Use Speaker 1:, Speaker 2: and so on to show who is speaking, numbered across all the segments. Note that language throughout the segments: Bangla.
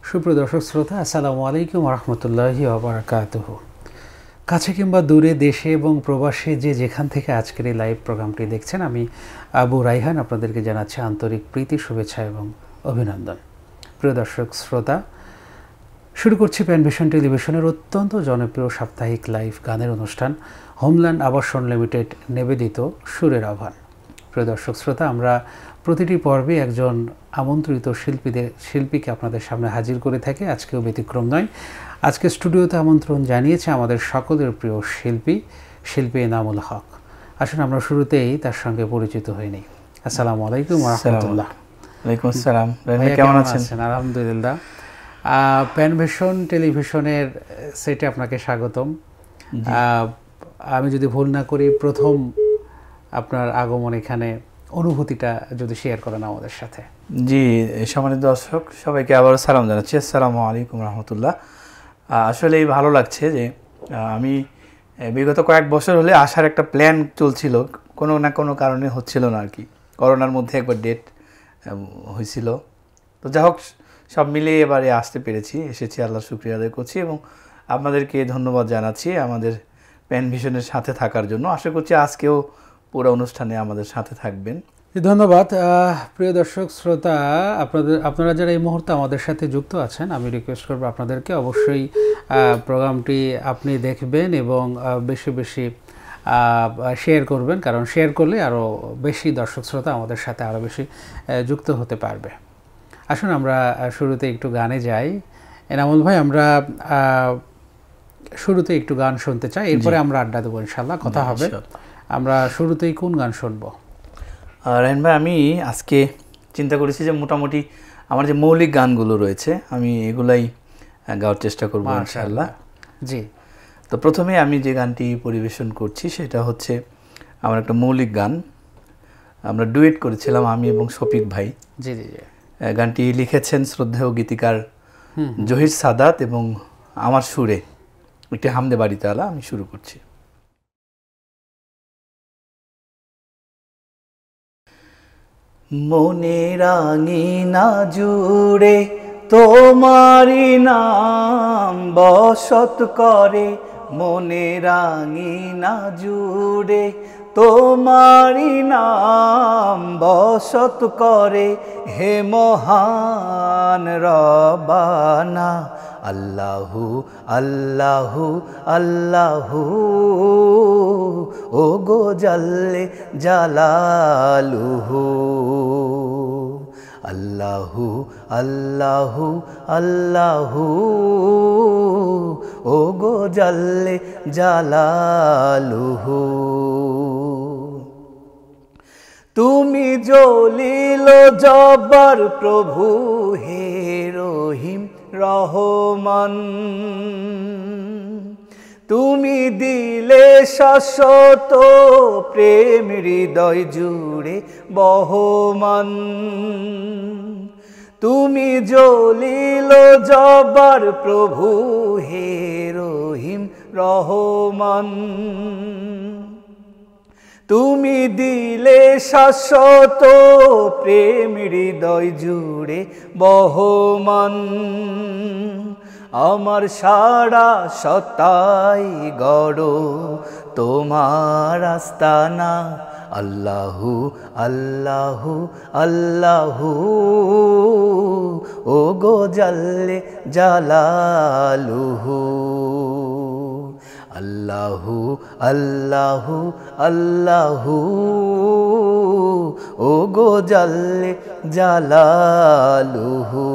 Speaker 1: সুপ্রিয় দর্শক শ্রোতা, আসসালামু আলাইকুম রহমতুল্লাহি ওয়া বারাকাতুহু। কাছে কিংবা দূরে, দেশে এবং প্রবাসে যে যেখান থেকে আজকের এই লাইভ প্রোগ্রামটি দেখছেন, আমি আবু রাইহান আপনাদেরকে জানাচ্ছি আন্তরিক প্রীতি, শুভেচ্ছা এবং অভিনন্দন। প্রিয় দর্শক শ্রোতা, শুরু করছি প্যানভিশন টেলিভিশনের অত্যন্ত জনপ্রিয় সাপ্তাহিক লাইভ গানের অনুষ্ঠান হোমল্যান্ড আবাসন লিমিটেড নিবেদিত সুরের আহ্বান। প্রিয় দর্শক শ্রোতা, আমরা প্রতিটি পর্বে একজন আমন্ত্রিত শিল্পীকে আপনাদের সামনে হাজির করে থাকি। আজকেও ব্যতিক্রম নয়। আজকে স্টুডিওতে আমন্ত্রণ জানিয়েছে আমাদের সকলের প্রিয় শিল্পী এনামুল হক। আসুন আমরা শুরুতেই তার সঙ্গে পরিচিত হয়ে নিই। আসসালামু আলাইকুম ওয়া রাহমাতুল্লাহ।
Speaker 2: ওয়ালাইকুম আসসালাম। কেমন আছেন?
Speaker 1: আলহামদুলিল্লাহ। প্যানভিশন টেলিভিশনের সেটে আপনাকে স্বাগতম। আমি যদি ভুল না করি, প্রথম আপনার আগমন এখানে, অনুভূতিটা যদি শেয়ার করেন আমাদের সাথে।
Speaker 2: জি, সম্মানিত দর্শক সবাইকে আবারও সালাম জানাচ্ছি। আসসালামু আলাইকুম রহমতুল্লাহ। আসলেই ভালো লাগছে যে আমি বিগত কয়েক বছর হলে আসার একটা প্ল্যান চলছিল, কোনো না কোনো কারণে হচ্ছিল না আর কি। করোনার মধ্যে একবার ডেট হয়েছিল, তো যা হোক সব মিলিয়ে এবারে আসতে পেরেছি, এসেছি, আল্লাহর শুকরিয়া আদায় করছি এবং আপনাদেরকে ধন্যবাদ জানাচ্ছি আমাদের প্যানভিশনের সাথে থাকার জন্য। আশা করছি আজকেও পুরো অনুষ্ঠানে আমাদের সাথে থাকবেন।
Speaker 1: ধন্যবাদ। প্রিয় দর্শক শ্রোতা, আপনারা যারা এই মুহূর্তে আমাদের সাথে যুক্ত আছেন, আমি রিকোয়েস্ট করব আপনাদেরকে অবশ্যই প্রোগ্রামটি আপনি দেখবেন এবং বেশি বেশি শেয়ার করবেন, কারণ শেয়ার করলে আরও বেশি দর্শক শ্রোতা আমাদের সাথে আরও বেশি যুক্ত হতে পারবে। আসুন আমরা শুরুতে একটু গানে যাই। এনামুল ভাই, আমরা শুরুতে একটু গান শুনতে চাই, এরপরে আমরা আড্ডা দেবো, ইনশাল্লাহ কথা হবে। আমরা শুরুতেই কোন গান শুনবো?
Speaker 2: রায়হান ভাই, আমি আজকে চিন্তা করেছি যে মোটামুটি আমার যে মৌলিক গানগুলো রয়েছে আমি এগুলাই গাওয়ার চেষ্টা করবো ইনশাআল্লাহ।
Speaker 1: জি,
Speaker 2: তো প্রথমে আমি যে গানটি পরিবেশন করছি সেটা হচ্ছে আমার একটা মৌলিক গান, আমরা ডুয়েট করেছিলাম আমি এবং শফিক ভাই।
Speaker 1: জি জি জি।
Speaker 2: গানটি লিখেছেন শ্রদ্ধেয় গীতিকার জহির সাদাত এবং আমার সুরে একটি হামদে বাড়িতে আলা। আমি শুরু করছি। মনের আঙিনা জুড়ে তোমারি নাম বসত করে, মনের আঙিনা জুড়ে তোমারি নাম বসত করে, হে মহান রব্বানা আল্লাহু আল্লাহু আল্লাহু, ও গো জাল্লে জালালুহু, আল্লাহু আল্লাহু আল্লাহু, ও গো জাল্লে জালালুহু। তুমি জলিল জব্বার প্রভু, হে রহিম রহমান, তুমি দিলে শাশ্বত প্রেম হৃদয় জুড়ে বহমান, তুমি জলিল জব্বার প্রভু, হে রহিম রহমান, তুমি দিলে শাশ্বত প্রেম হৃদয় জুড়ে বহমান, আমার সারা সত্তাই গড়ো তোমার আস্তানা, আল্লাহু আল্লাহু আল্লাহু, ও গো জাল্লে জালালুহু, আল্লাহু আল্লাহু আল্লাহু, ও গো জাল্লে জালালুহু।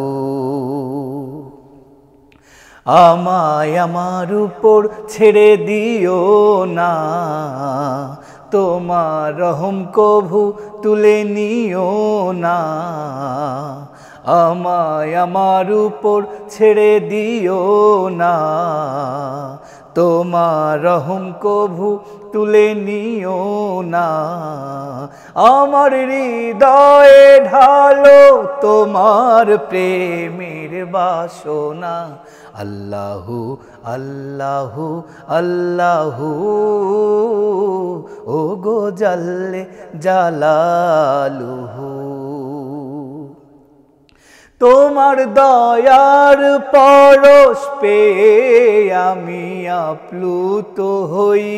Speaker 2: আমায় আমার উপর ছেড়ে দিও না, তোমার রহম কভু তুলে নিও না, আমায় আমার উপর ছেড়ে দিও না, তোমার রহম কভু তুলে নিও না, আমার হৃদয়ে ঢালো তোমার প্রেমের বাসনা, আল্লাহু আল্লাহু আল্লাহু, ও গো জাল্লে জালালুহু। তোমার দয়ার পরশ পেয়ে আমি আপ্লুত হই,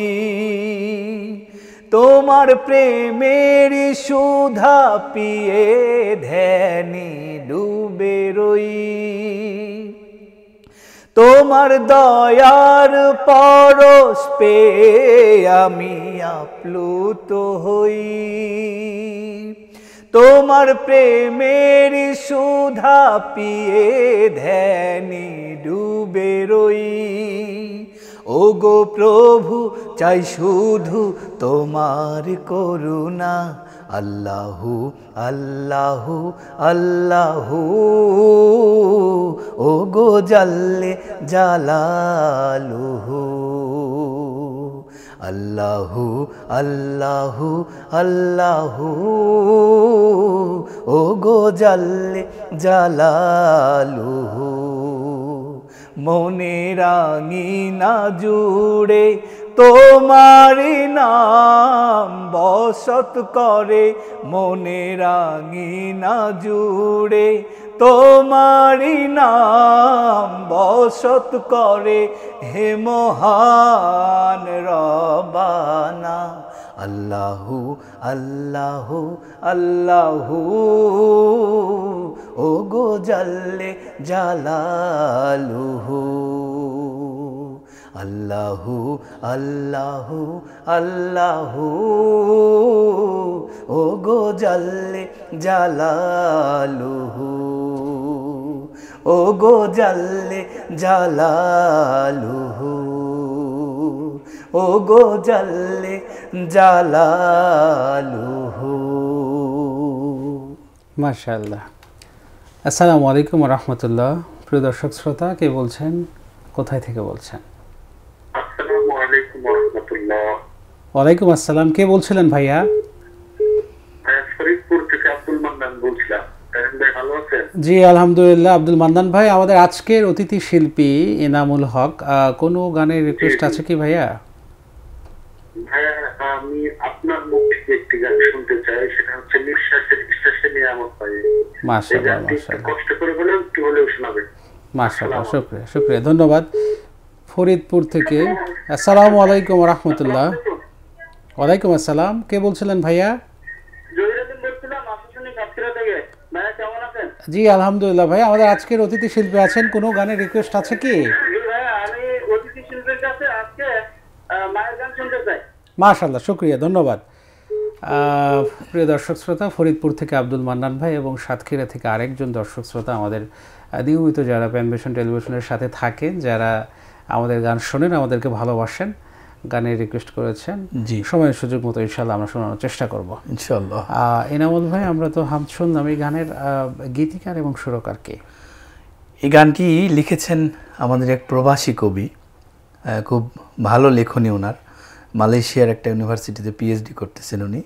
Speaker 2: তোমার প্রেমের সুধা পিয়ে ধ্যানে ডুবে রই। তোমার দয়ার পরশ পেয়ে আমি আপ্লুত হই, তোমার প্রেমের সুধা পিয়ে ধ্যানে ডুবে রই। ওগো প্রভু চাই শুধু তোমার করুণা, আল্লাহু আল্লাহু আল্লাহু ওগো জাল্লে জালালুহু, আল্লাহু আল্লাহু আল্লাহু ওগো জাল্লে জালালুহু। মনের আঙিনা জুড়ে তোমারি নাম বসত করে, মনের আঙিনা জুড়ে তোমারি নাম বসত করে, হে মহান রব্বানা। আল্লাহু আল্লাহু আল্লাহু ওগো জাল্লে জালালুহু, আল্লাহু আল্লাহু আল্লাহু ওগো জাল্লে জালালুহু, ওগো জাল্লে জালালুহু, ওগো জাল্লে জালালুহু।
Speaker 1: মাশাআল্লাহ। আসসালামু আলাইকুম ওয়া রাহমাতুল্লাহ। প্রিয় দর্শক শ্রোতা, কে বলছেন, কোথায় থেকে বলছেন?
Speaker 3: আসসালামু আলাইকুম ওয়া রাহমাতুল্লাহ।
Speaker 1: ওয়ালাইকুম আসসালাম। কে বলছিলেন ভাইয়া?
Speaker 3: ফরিদপুর থেকে আব্দুল মান্নান বলছিলাম। ভাই ভালো আছেন?
Speaker 1: জি আলহামদুলিল্লাহ। আব্দুল মান্নান ভাই, আমাদের আজকের অতিথি শিল্পী এনামুল হক, কোনো গানের রিকোয়েস্ট আছে কি ভাইয়া?
Speaker 3: ভাইয়া আমি আপনার মুখ থেকে একটি গান শুনতে চাই, সেটা হচ্ছে নিঃশ্বাসের নিঃশ্বাসে নিয়ামত পাই।
Speaker 1: মাশাআল্লাহ মাশাআল্লাহ,
Speaker 3: কষ্ট করে হলেও একটু হলেও শোনাবেন।
Speaker 1: মাশাআল্লাহ, শুকরিয়া শুকরিয়া, ধন্যবাদ। ফরিদপুর থেকে। আসসালামু আলাইকুম ওয়া রাহমাতুল্লাহ। ওয়ালাইকুম আসসালাম। কে বলছিলেন ভাইয়া?
Speaker 3: জহিরুদ্দিন বলছিলাম, আসুন সাতক্ষীরা থেকে। ভাইয়া কেমন আছেন?
Speaker 1: জি আলহামদুলিল্লাহ। ভাই, আমাদের আজকের অতিথি শিল্পী আছেন, কোনো গানের রিকোয়েস্ট আছে কি?
Speaker 3: জি ভাইয়া, আমি অতিথি শিল্পীর কাছে আজকে মায়ের গান শুনতে চাই।
Speaker 1: মাশাআল্লাহ, শুকরিয়া, ধন্যবাদ। প্রিয় দর্শক শ্রোতা, ফরিদপুর থেকে আব্দুল মান্নান ভাই এবং সাতক্ষীরা থেকে আরেকজন দর্শক শ্রোতা আমাদের নিয়মিত, যারা প্যানভিশন টেলিভিশনের সাথে থাকেন, যারা আমাদের গান শোনেন, আমাদেরকে ভালোবাসেন, গানের রিকোয়েস্ট করেছেন।
Speaker 2: জি,
Speaker 1: সময়ের সুযোগ মতো ইনশাআল্লাহ আমরা শোনানোর চেষ্টা করব
Speaker 2: ইনশাআল্লাহ।
Speaker 1: এনামুল ভাই, আমরা তো হামদ শুনলাম, এই গানের গীতিকার এবং সুরকার কে?
Speaker 2: এই গানটি লিখেছেন আমাদের এক প্রবাসী কবি, খুব ভালো লেখনী ওনার, মালয়েশিয়ার একটা ইউনিভার্সিটিতে পিএইচডি করতেছেন উনি,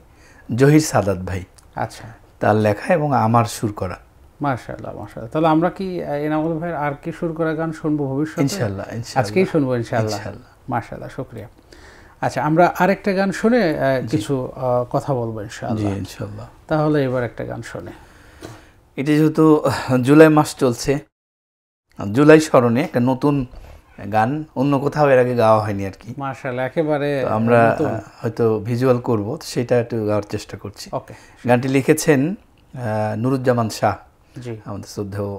Speaker 2: জহির সাদাত ভাই।
Speaker 1: আচ্ছা,
Speaker 2: তার লেখা এবং আমার সুর করা।
Speaker 1: মাশাআল্লাহ মাশাআল্লাহ। তাহলে আমরা কি এনামুল ভাইয়ের আর কি সুর করা গান শুনবো ভবিষ্যতে?
Speaker 2: ইনশাআল্লাহ
Speaker 1: আজকেই শুনবো ইনশাআল্লাহ। মাশাআল্লাহ, শুকরিয়া। আচ্ছা, আমরা আরেকটা গান শুনে কিছু কথা বলবো ইনশাআল্লাহ।
Speaker 2: জি ইনশাআল্লাহ।
Speaker 1: তাহলে এবার একটা গান শুনে।
Speaker 2: এটি যেহেতু জুলাই মাস চলছে, জুলাই স্মরণে একটা নতুন গান, অন্য কোথাও এর আগে গাওয়া হয়নি আর কি।
Speaker 1: মাশাআল্লাহ, একেবারে
Speaker 2: আমরা হয়তো ভিজুয়াল করব, সেটা একটু গাওয়ার চেষ্টা করছি।
Speaker 1: ওকে।
Speaker 2: গানটি লিখেছেন নুরুজ্জামান শাহ,
Speaker 1: জি,
Speaker 2: আমাদের শ্রদ্ধেয়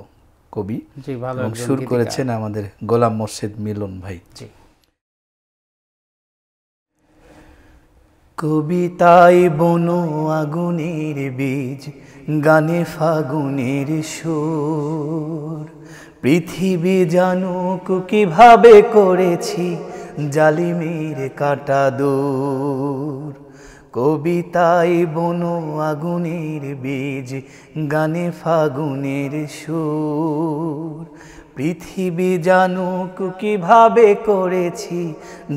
Speaker 2: কবি,
Speaker 1: জি, ভালো
Speaker 2: এবং
Speaker 1: একজন
Speaker 2: সুর
Speaker 1: গীতিকার।
Speaker 2: করেছেন আমাদের গোলাম মোর্শেদ মিলন ভাই।
Speaker 1: জি।
Speaker 2: কবিতায় বনো আগুনের বীজ, গানে ফাগুনের সুর, পৃথিবী জানুক কিভাবে করেছি জালিমের কাটা দূর। কবিতায় বনো আগুনের বীজ, গানে ফাগুনের সুর, পৃথিবী জানুক কিভাবে করেছি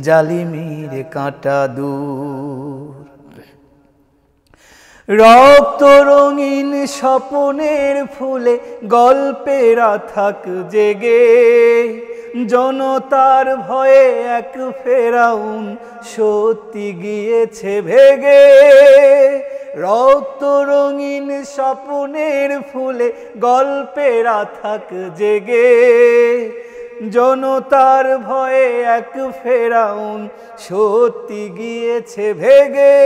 Speaker 2: জালিমের কাটা দূর। রক্ত রঙিন স্বপ্নের ফুলে গল্পেরা থাক জেগে, জনতার ভয়ে এক ফেরাউন সত্যি গিয়েছে ভেগে। রক্ত রঙিন স্বপ্নের ফুলে গল্পেরা থাক জেগে জনতার ভয়ে এক ফেরাউন সত্যি গিয়েছে ভেগে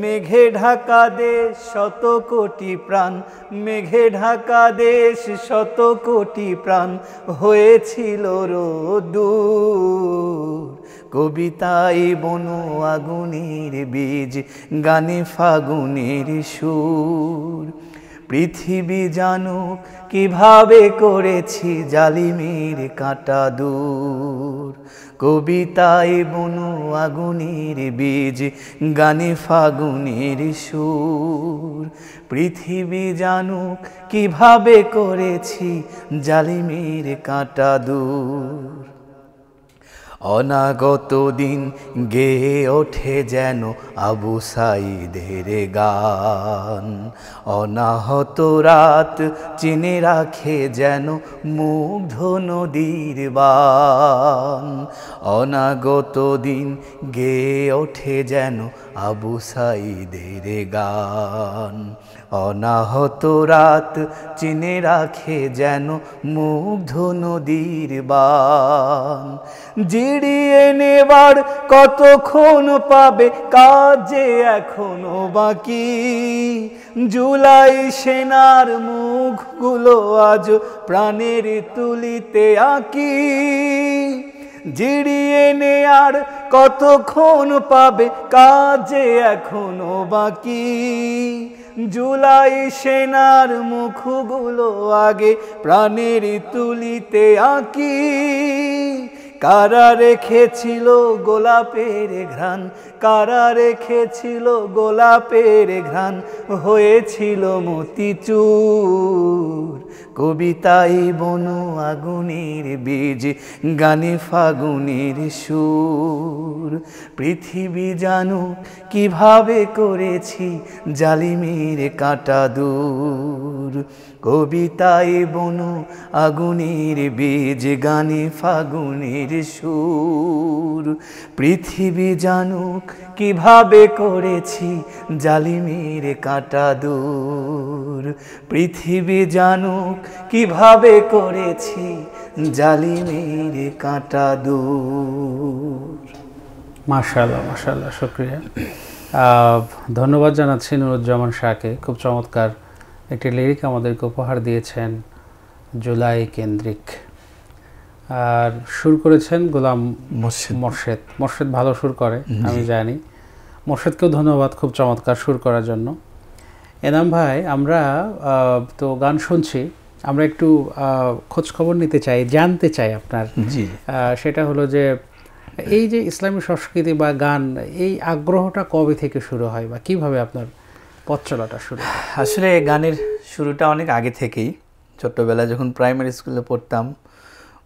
Speaker 2: মেঘে ঢাকা দেশ শত কোটি প্রাণ মেঘে ঢাকা দেশ শত কোটি প্রাণ হয়েছিল রোদ্দুর কবিতায় বনো আগুনের বীজ গানে ফাগুনের সুর পৃথিবী জানুক কিভাবে করেছি জালিমের কাঁটা দূর কবিতায় বনো আগুনের বীজ গানে ফাগুনের সুর পৃথিবী জানুক কিভাবে করেছি জালিমের কাঁটা দূর অনাগত দিন গেয়ে ওঠে যেন আবু সাঈদের গান অনাহত রাত চিনে রাখে যেন মুগ্ধ নদীর বান অনাগত দিন গেয়ে ওঠে যেন আবু সাঈদের গান অনাহত রাত চিনে রাখে যেন মুগ্ধ নদীর বান জিরিয়ে নেবার কতক্ষণ পাবে কাজে এখনো বাকি জুলাই সেনার মুখগুলো আজ প্রাণের তুলিতে আঁকি জিরিয়ে নেয়ার কতক্ষণ পাবে কাজে এখনো বাকি জুলাই সেনার মুখগুলো আগে প্রাণের তুলিতে আঁকি কারা রেখেছিল গোলাপের ঘ্রাণ কারা রেখেছিল গোলাপের ঘ্রাণ হয়েছিল মতিচুর কবিতায় বনো আগুনের বীজ গানে ফাগুনের সুর পৃথিবী জানুক কিভাবে করেছি জালিমের কাঁটা দূর কবিতায় বনো আগুনের বীজ গানে ফাগুনের সুর পৃথিবী জানুক কিভাবে করেছি জালিমের কাঁটা দূর পৃথিবী জানুক কিভাবে করেছি জালিমের কাঁটা দূর
Speaker 1: মাশাআল্লাহ মাশাআল্লাহ শুকরিয়া ধন্যবাদ জানাচ্ছি নুরুজ্জামান শাহকে খুব চমৎকার একটি লিরিক আমাদেরকে উপহার দিয়েছেন জুলাই কেন্দ্রিক আর সুর করেছেন গোলাম মোর্শেদ ভালো সুর করে আমি জানি মোর্শেদকেও ধন্যবাদ খুব চমৎকার সুর করার জন্য এনাম ভাই আমরা তো গান শুনছি আমরা একটু খোঁজ খবর নিতে চাই জানতে চাই আপনার সেটা হলো যে এই যে ইসলামী সংস্কৃতি বা গান এই আগ্রহটা কবে থেকে শুরু হয় বা কিভাবে আপনার পথ চলাটা শুরু হয়?
Speaker 2: আসলে গানের শুরুটা অনেক আগে থেকেই ছোট্টবেলায় যখন প্রাইমারি স্কুলে পড়তাম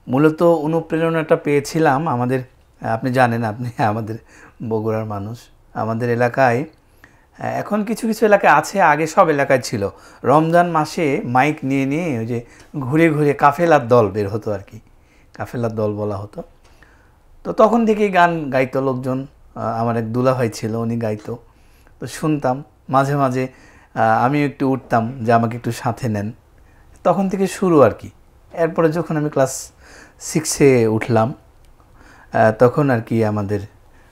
Speaker 2: মূলত অনুপ্রেরণাটা পেয়েছিলাম আমাদের আপনি জানেন আপনি আমাদের বগুড়ার মানুষ আমাদের এলাকায় এখন কিছু কিছু এলাকায় আছে আগে সব এলাকায় ছিল রমজান মাসে মাইক নিয়ে নিয়ে ওই যে ঘুরে ঘুরে কাফেলার দল বের হতো আর কি কাফেলার দল বলা হতো তো তখন থেকেই গান গাইতো লোকজন আমার এক দুলাভাই ছিল উনি গাইতো তো শুনতাম মাঝে মাঝে আমিও একটু উঠতাম যে আমাকে একটু সাথে নেন তখন থেকে শুরু আর কি এরপরে যখন আমি ক্লাস 6-এ উঠলাম তখন আর কি আমাদের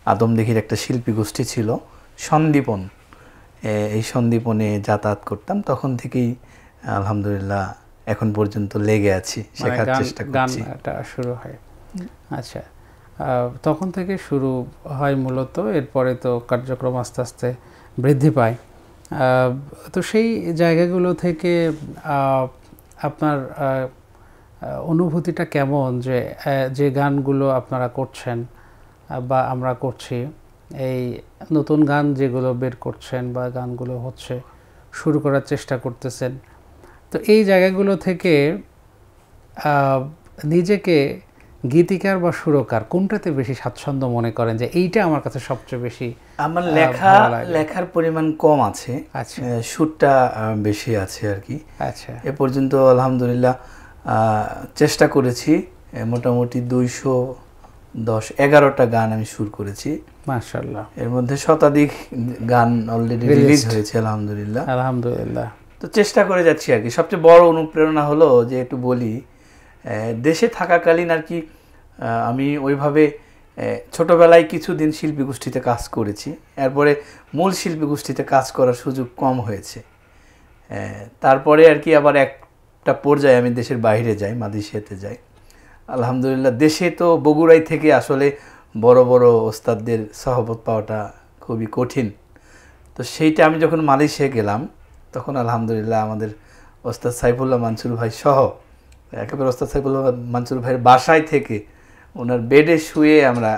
Speaker 2: আদমদীঘির একটা শিল্পী গোষ্ঠী ছিল সন্দীপন এই সন্দীপনে যাতায়াত করতাম তখন থেকেই আলহামদুলিল্লাহ এখন পর্যন্ত লেগে আছি শেখার চেষ্টা করছি
Speaker 1: গানটা শুরু হয় আচ্ছা তখন থেকে শুরু হয় মূলত এরপরে তো কার্যক্রম আস্তে আস্তে বৃদ্ধি পায় তো সেই জায়গাগুলো থেকে আপনার অনুভূতিটা কেমন যে যে গানগুলো আপনারা করছেন বা আমরা করছি এই নতুন গান যেগুলো বের করছেন বা গানগুলো হচ্ছে শুরু করার চেষ্টা করতেছেন তো এই জায়গাগুলো থেকে নিজেকে গীতিকার বা সুরকার কোনটাতে বেশি স্বাচ্ছন্দ্য মনে করেন যে এইটা আমার কাছে সবচেয়ে বেশি
Speaker 2: আমার লেখার পরিমাণ কম আছে আচ্ছা সুরটা বেশি আছে আর কি আচ্ছা এ পর্যন্ত আলহামদুলিল্লাহ চেষ্টা করেছি মোটামুটি 10-11টা গান আমি সুর করেছি।
Speaker 1: মাশাআল্লাহ,
Speaker 2: এর মধ্যে শতাধিক গান অলরেডি রিলিজ হয়েছে আলহামদুলিল্লাহ।
Speaker 1: আলহামদুলিল্লাহ।
Speaker 2: তো চেষ্টা করে যাচ্ছি আর কি। সবচেয়ে বড় অনুপ্রেরণা হলো যে একটু বলি, দেশে থাকাকালীন আর কি আমি ওইভাবে ছোটবেলায় কিছুদিন শিল্পী গোষ্ঠীতে কাজ করেছি, এরপরে মূল শিল্পী গোষ্ঠীতে কাজ করার সুযোগ কম হয়েছে। তারপরে আর কি আবার একটা পর্যায়ে আমি দেশের বাইরে যাই, মালয়েশিয়াতে যাই। আলহামদুলিল্লাহ দেশে তো বগুড়াই থেকে আসলে বড় বড় ওস্তাদদের সহবত পাওয়াটা খুবই কঠিন। তো সেইটা আমি যখন মালয়েশিয়া গেলাম তখন আলহামদুলিল্লাহ আমাদের ওস্তাদ সাইফুল্লাহ মানসুর ভাই সহ একেবারে ওস্তাদ সাইফুল্লাহ মানসুর ভাইয়ের বাসায় থেকে ওনার বেডে শুয়ে আমরা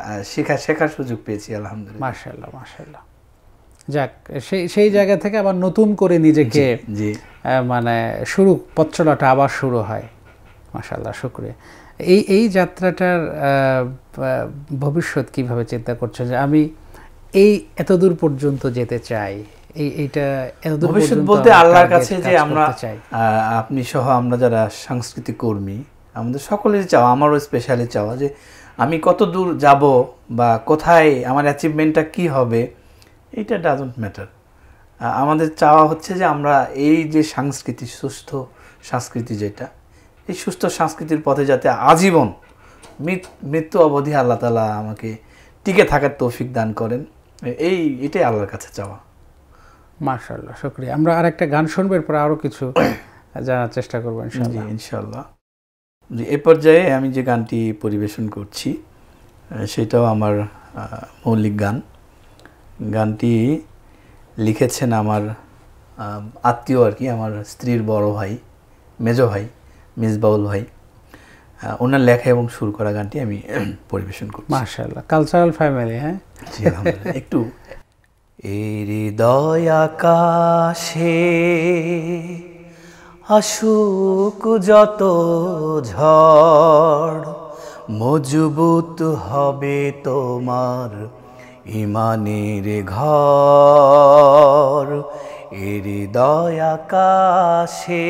Speaker 2: শেখার সুযোগ পেয়েছি আলহামদুলিল্লাহ।
Speaker 1: মাশাআল্লাহ, মাশাআল্লাহ। যাক, সেই জায়গা থেকে আবার নতুন করে নিজেকে
Speaker 2: জি
Speaker 1: মানে পথ চলাটা আবার শুরু হয়। মাশাআল্লাহ, শুকরিয়া। এই যাত্রাটার ভবিষ্যৎ কিভাবে চিন্তা করছেন যে আমি এতদূর পর্যন্ত যেতে চাই? এইটা এতদূর
Speaker 2: ভবিষ্যৎ বলতে আল্লাহর কাছে যে আমরা, আপনি সহ আমরা যারা সাংস্কৃতিক কর্মী, আমাদের সকলেরই চাওয়া, আমারও স্পেশালি চাওয়া যে আমি কত দূর যাব বা কোথায় আমার অ্যাচিভমেন্টটা কি হবে, এইটা ডাজন্ট ম্যাটার। আমাদের চাওয়া হচ্ছে যে আমরা এই যে সংস্কৃতি, সুস্থ সংস্কৃতি যেটা, এই সুস্থ সংস্কৃতির পথে যাতে আজীবন মৃত্যু অবধি আল্লাহ তাআলা আমাকে টিকে থাকার তৌফিক দান করেন, এটাই আল্লাহর কাছে চাওয়া।
Speaker 1: মাশাআল্লাহ, শুকরিয়া। আমরা আরেকটা গান শুনবো, এরপর আরো কিছু জানার চেষ্টা করবো ইনশাআল্লাহ।
Speaker 2: ইনশাআল্লাহ। এই পর্যায়ে আমি যে গানটি পরিবেশন করছি সেটাও আমার মৌলিক গান। গানটি লিখেছেন আমার আত্মীয় আর কি, আমার স্ত্রীর বড় ভাই, মেজো ভাই, মিসবাউল ভাই। ওনার লেখা এবং সুর করা গানটি আমি পরিবেশন করছি।
Speaker 1: মাশাআল্লাহ, কালচারাল ফ্যামিলি। হ্যাঁ,
Speaker 2: জি আলহামদুলিল্লাহ। একটু হৃদয় আকাশে আসুক যত ঝড়, মজবুত হবে তোমার ইমানের ঘর। হৃদয় আকাশে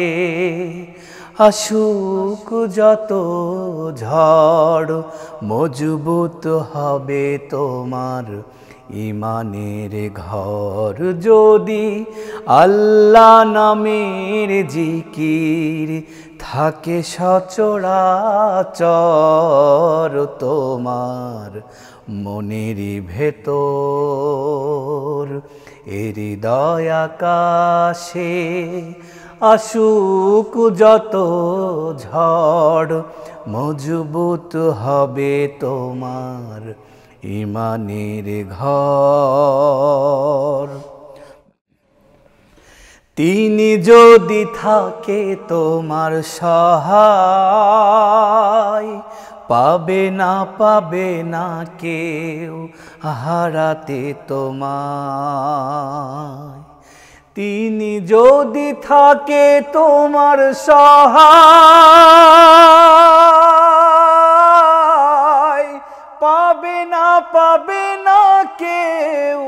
Speaker 2: আসুক যত ঝড়, মজবুত হবে তোমার ইমানের ঘর। যদি আল্লাহ নামের জিকির থাকে সচরাচর তোমার মনের ভেতর, হৃদয় আকাশে আসুক যত ঝড়, মজবুত হবে তোমার ইমানের ঘর। তিনি যদি থাকে তোমার সহায়, পাবে না কেউ হারাতে তোমায়। তিনি যদি থাকে তোমার সহায়, পাবে না কেউ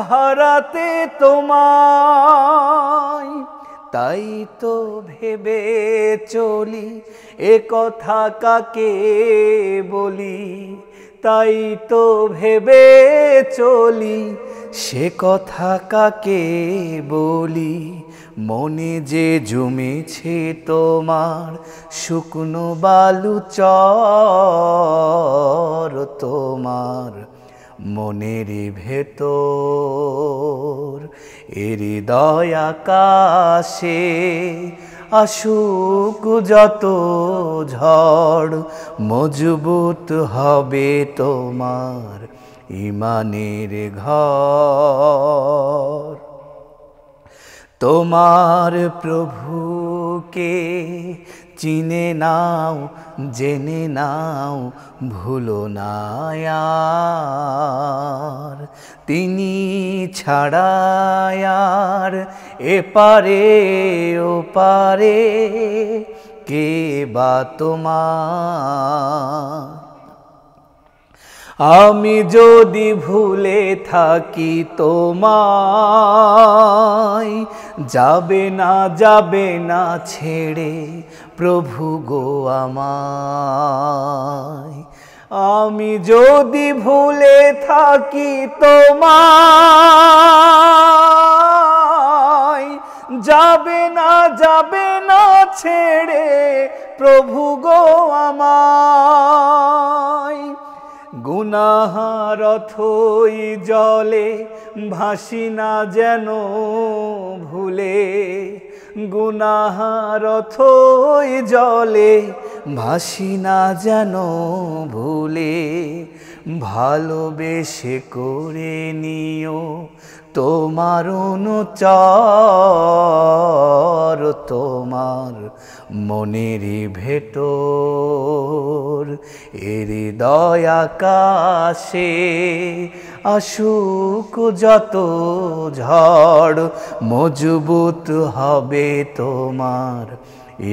Speaker 2: হারাতে তোমায়। তাই তো ভেবে চলি এ কথা কাকে বলি, তাই তো ভেবে চলি সে কথা কাকে বলি। মনে যে জমেছে তোমার শুকনো বালু চর, তোমার মনের ভেতর। হৃদয় আকাশে আসুক যত ঝড়, মজবুত হবে তোমার ইমানের ঘর। তোমার প্রভুকে চিনে নাও, জেনে নাও, ভুলো না আর। তিনি ছাড়া আর এপারে ওপারে কে বা তোমার। আমি যদি ভুলে থাকি তোমায়, যাবে না ছেড়ে প্রভু গো আমায়। আমি যদি ভুলে থাকি তোমায়, যাবে না ছেড়ে প্রভু গো আমায়। গুনাহার অথই জলে ভাসি না যেন ভুলে, গুনাহার অথই জলে ভাসি না যেন ভুলে। ভালোবেসে করে নিও তোমার অনুচর, তোমার মনের ভেতর এর দয়াকাশে আসুক যত ঝড়, মজবুত হবে তোমার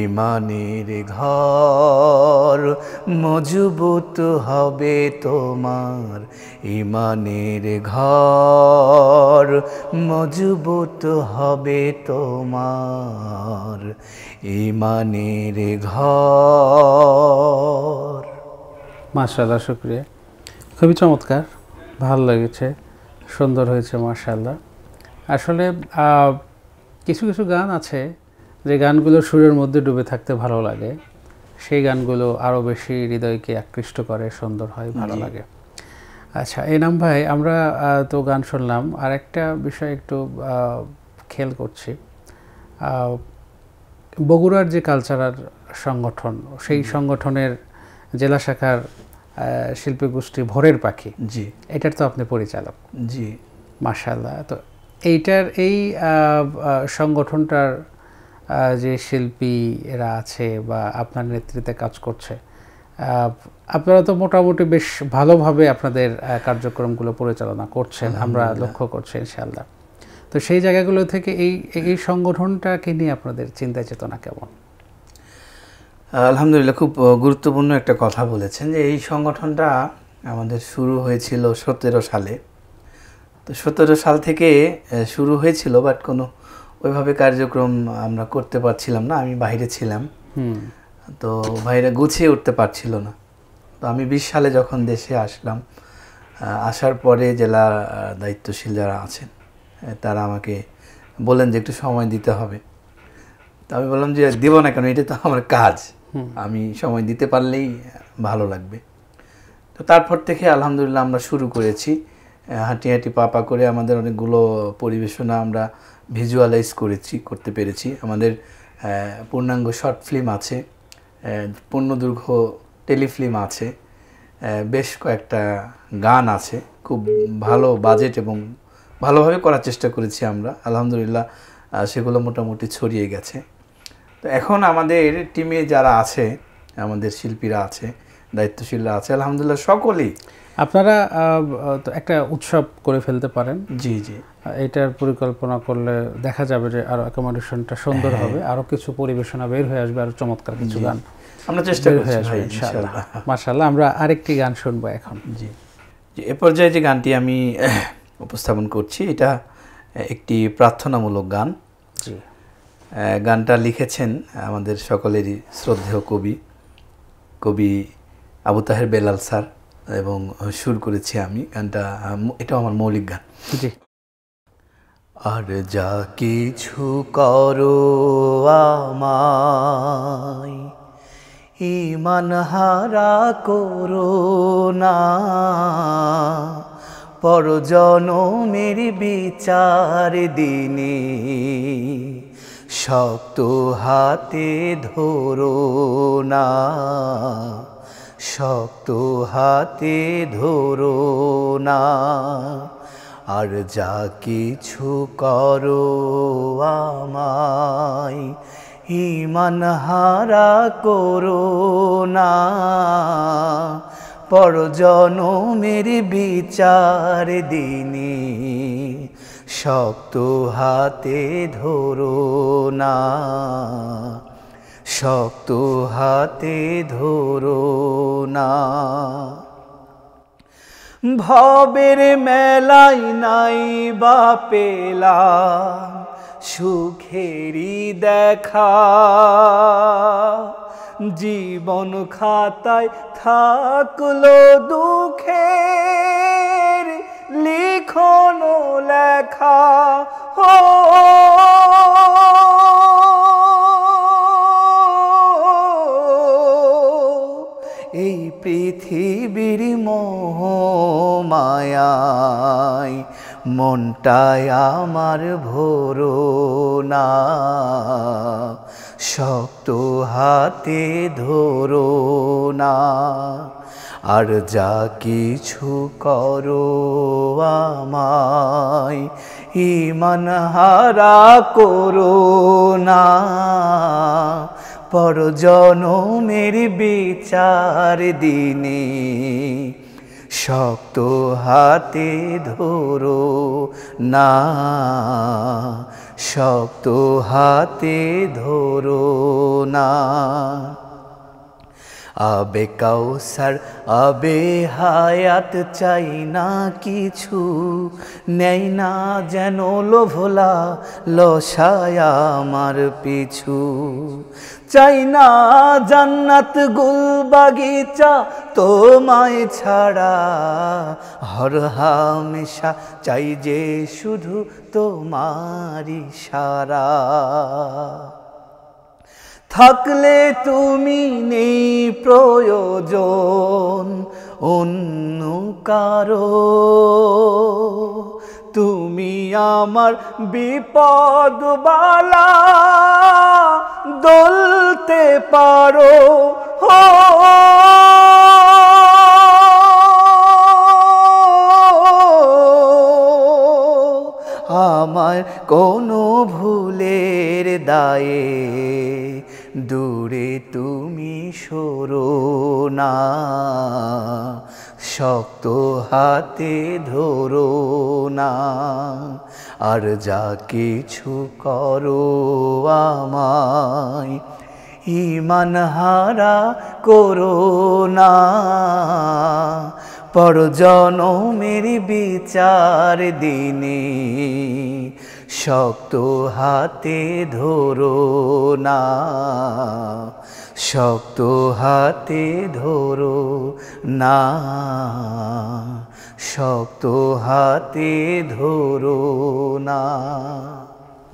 Speaker 2: ইমানের ঘর, মজবুত হবে তোমার ইমানের ঘর, মজবুত হবে তোমার ইমানের ঘর।
Speaker 1: মাশাআল্লাহ, শুকরিয়া, খুবই চমৎকার, ভালো লেগেছে, সুন্দর হয়েছে মাশাআল্লাহ। আসলে কিছু কিছু গান আছে যে গানগুলো সুরের মধ্যে ডুবে থাকতে ভালো লাগে, সেই গানগুলো আরও বেশি হৃদয়কে আকৃষ্ট করে, সুন্দর হয়, ভালো লাগে। আচ্ছা এনাম ভাই, আমরা তো গান শুনলাম, আর একটা বিষয় একটু খেয়াল করছি, বগুড়ার যে কালচারাল সংগঠন, সেই সংগঠনের জেলা শাখার শিল্পী গোষ্ঠী ভোরের পাখি,
Speaker 2: জি,
Speaker 1: এটার তো আপনি পরিচালক।
Speaker 2: জি,
Speaker 1: মাশাআল্লাহ। তো এইটার এই সংগঠনটার যে শিল্পী এরা আছে বা আপনার নেতৃত্বে কাজ করছে, আপনারা তো মোটামুটি বেশ ভালোভাবে আপনাদের কার্যক্রমগুলো পরিচালনা করছেন, আমরা লক্ষ্য করছি ইনশাআল্লাহ। তো সেই জায়গাগুলো থেকে এই সংগঠনটাকে নিয়ে আপনাদের চিন্তা চেতনা কেমন?
Speaker 2: আলহামদুলিল্লাহ, খুব গুরুত্বপূর্ণ একটা কথা বলেছেন যে এই সংগঠনটা আমাদের শুরু হয়েছিল 17 সালে। তো 17 সাল থেকে শুরু হয়েছিল, বাট কোনো ওইভাবে কার্যক্রম আমরা করতে পারছিলাম না, আমি বাইরে ছিলাম, তো বাইরে গুছিয়ে উঠতে পারছিল না। তো আমি 20 সালে যখন দেশে আসলাম, আসার পরে জেলা দায়িত্বশীল যারা আছেন তারা আমাকে বললেন যে একটু সময় দিতে হবে। তো আমি বললাম যে দিব না কেন, এটা তো আমার কাজ, আমি সময় দিতে পারলেই ভালো লাগবে। তো তারপর থেকে আলহামদুলিল্লাহ আমরা শুরু করেছি, হাঁটি হাঁটি পা করে আমাদের অনেকগুলো পরিবেশনা আমরা ভিজুয়ালাইজ করতে পেরেছি। আমাদের পূর্ণাঙ্গ শর্ট ফিল্ম আছে, পূর্ণদৈর্ঘ্য টেলিফিল্ম আছে, বেশ কয়েকটা গান আছে, খুব ভালো বাজেট এবং ভালোভাবে করার চেষ্টা করেছি আমরা, আলহামদুলিল্লাহ সেগুলো মোটামুটি ছড়িয়ে গেছে। তো এখন আমাদের টিমে যারা আছে, আমাদের শিল্পীরা আছে, দায়িত্বশীলরা আছে, আলহামদুলিল্লাহ সকলেই।
Speaker 1: আপনারা তো একটা উৎসব করে ফেলতে পারেন।
Speaker 2: জি জি,
Speaker 1: এটার পরিকল্পনা করলে দেখা যাবে যে আরো অ্যাকোমোডেশনটা সুন্দর হবে, আরো কিছু পরিবেশনা বের হয়ে আসবে, আরো চমৎকার কিছু গান
Speaker 2: আমরা চেষ্টা করছি ভাই ইনশাআল্লাহ।
Speaker 1: মাশাআল্লাহ, আমরা আরেকটি গান শুনবো এখন।
Speaker 2: জি, এ পর্যায়ে যে গানটি আমি উপস্থাপন করছি এটা একটি প্রার্থনামূলক গান।
Speaker 1: জি,
Speaker 2: গানটা লিখেছেন আমাদের সকলেরই শ্রদ্ধেয় কবি আবু তাহের বেলাল স্যার, এবং সুর করেছি আমি। গানটা এটাও আমার মৌলিক গান।
Speaker 1: জি।
Speaker 2: আর যা কিছু করো আমায়, ঈমান হারা করো না, পরজনমের বিচার দিনে শক্ত হাতে ধরো না, শক্ত হাতে ধরো না। আর যা কিছু করো আমায়, ঈমান হারা করো না, পরজনমের বিচার দিনে শক্ত হাতে ধরো না, শক্ত হাতে ধরো না। ভবের মেলাই নাই বা পেলাম সুখেরই দেখা, জীবন খাতায় থাকলো দুঃখের লিখন লেখা হো এই পৃথিবীর মোহ মায়ায় মনটায় আমার ভরো না শক্ত হাতে ধরো না আর যা কিছু করো আমায় ঈমান হারা করো না পরজনমের বিচার দিনে শক্ত হাতে ধরো না শক্ত হাতে ধরো না আবে কাউসার আবে হায়াত চাই না কিছু নেই না যেন লোভলা লসায় আমার পিছু চাই না জান্নাত গুল বাগিচা তোমায় ছাড়া হর হামেশা চাই যে শুধু তোমারি ইশারা থাকলে তুমি নেই প্রয়োজন অন্য কারো তুমি আমার বিপদ বালা দলতে পারো হো আমার কোনো ভুলের দায়ে দূরে তুমি সরো না শক্ত হাতে ধরো না আর যা কিছু করো আমায় ঈমান হারা করো না পরজনমের বিচার দিনে শক্ত হাতে ধরো না শক্ত হাতে ধরো না শক্ত হাতে ধরো না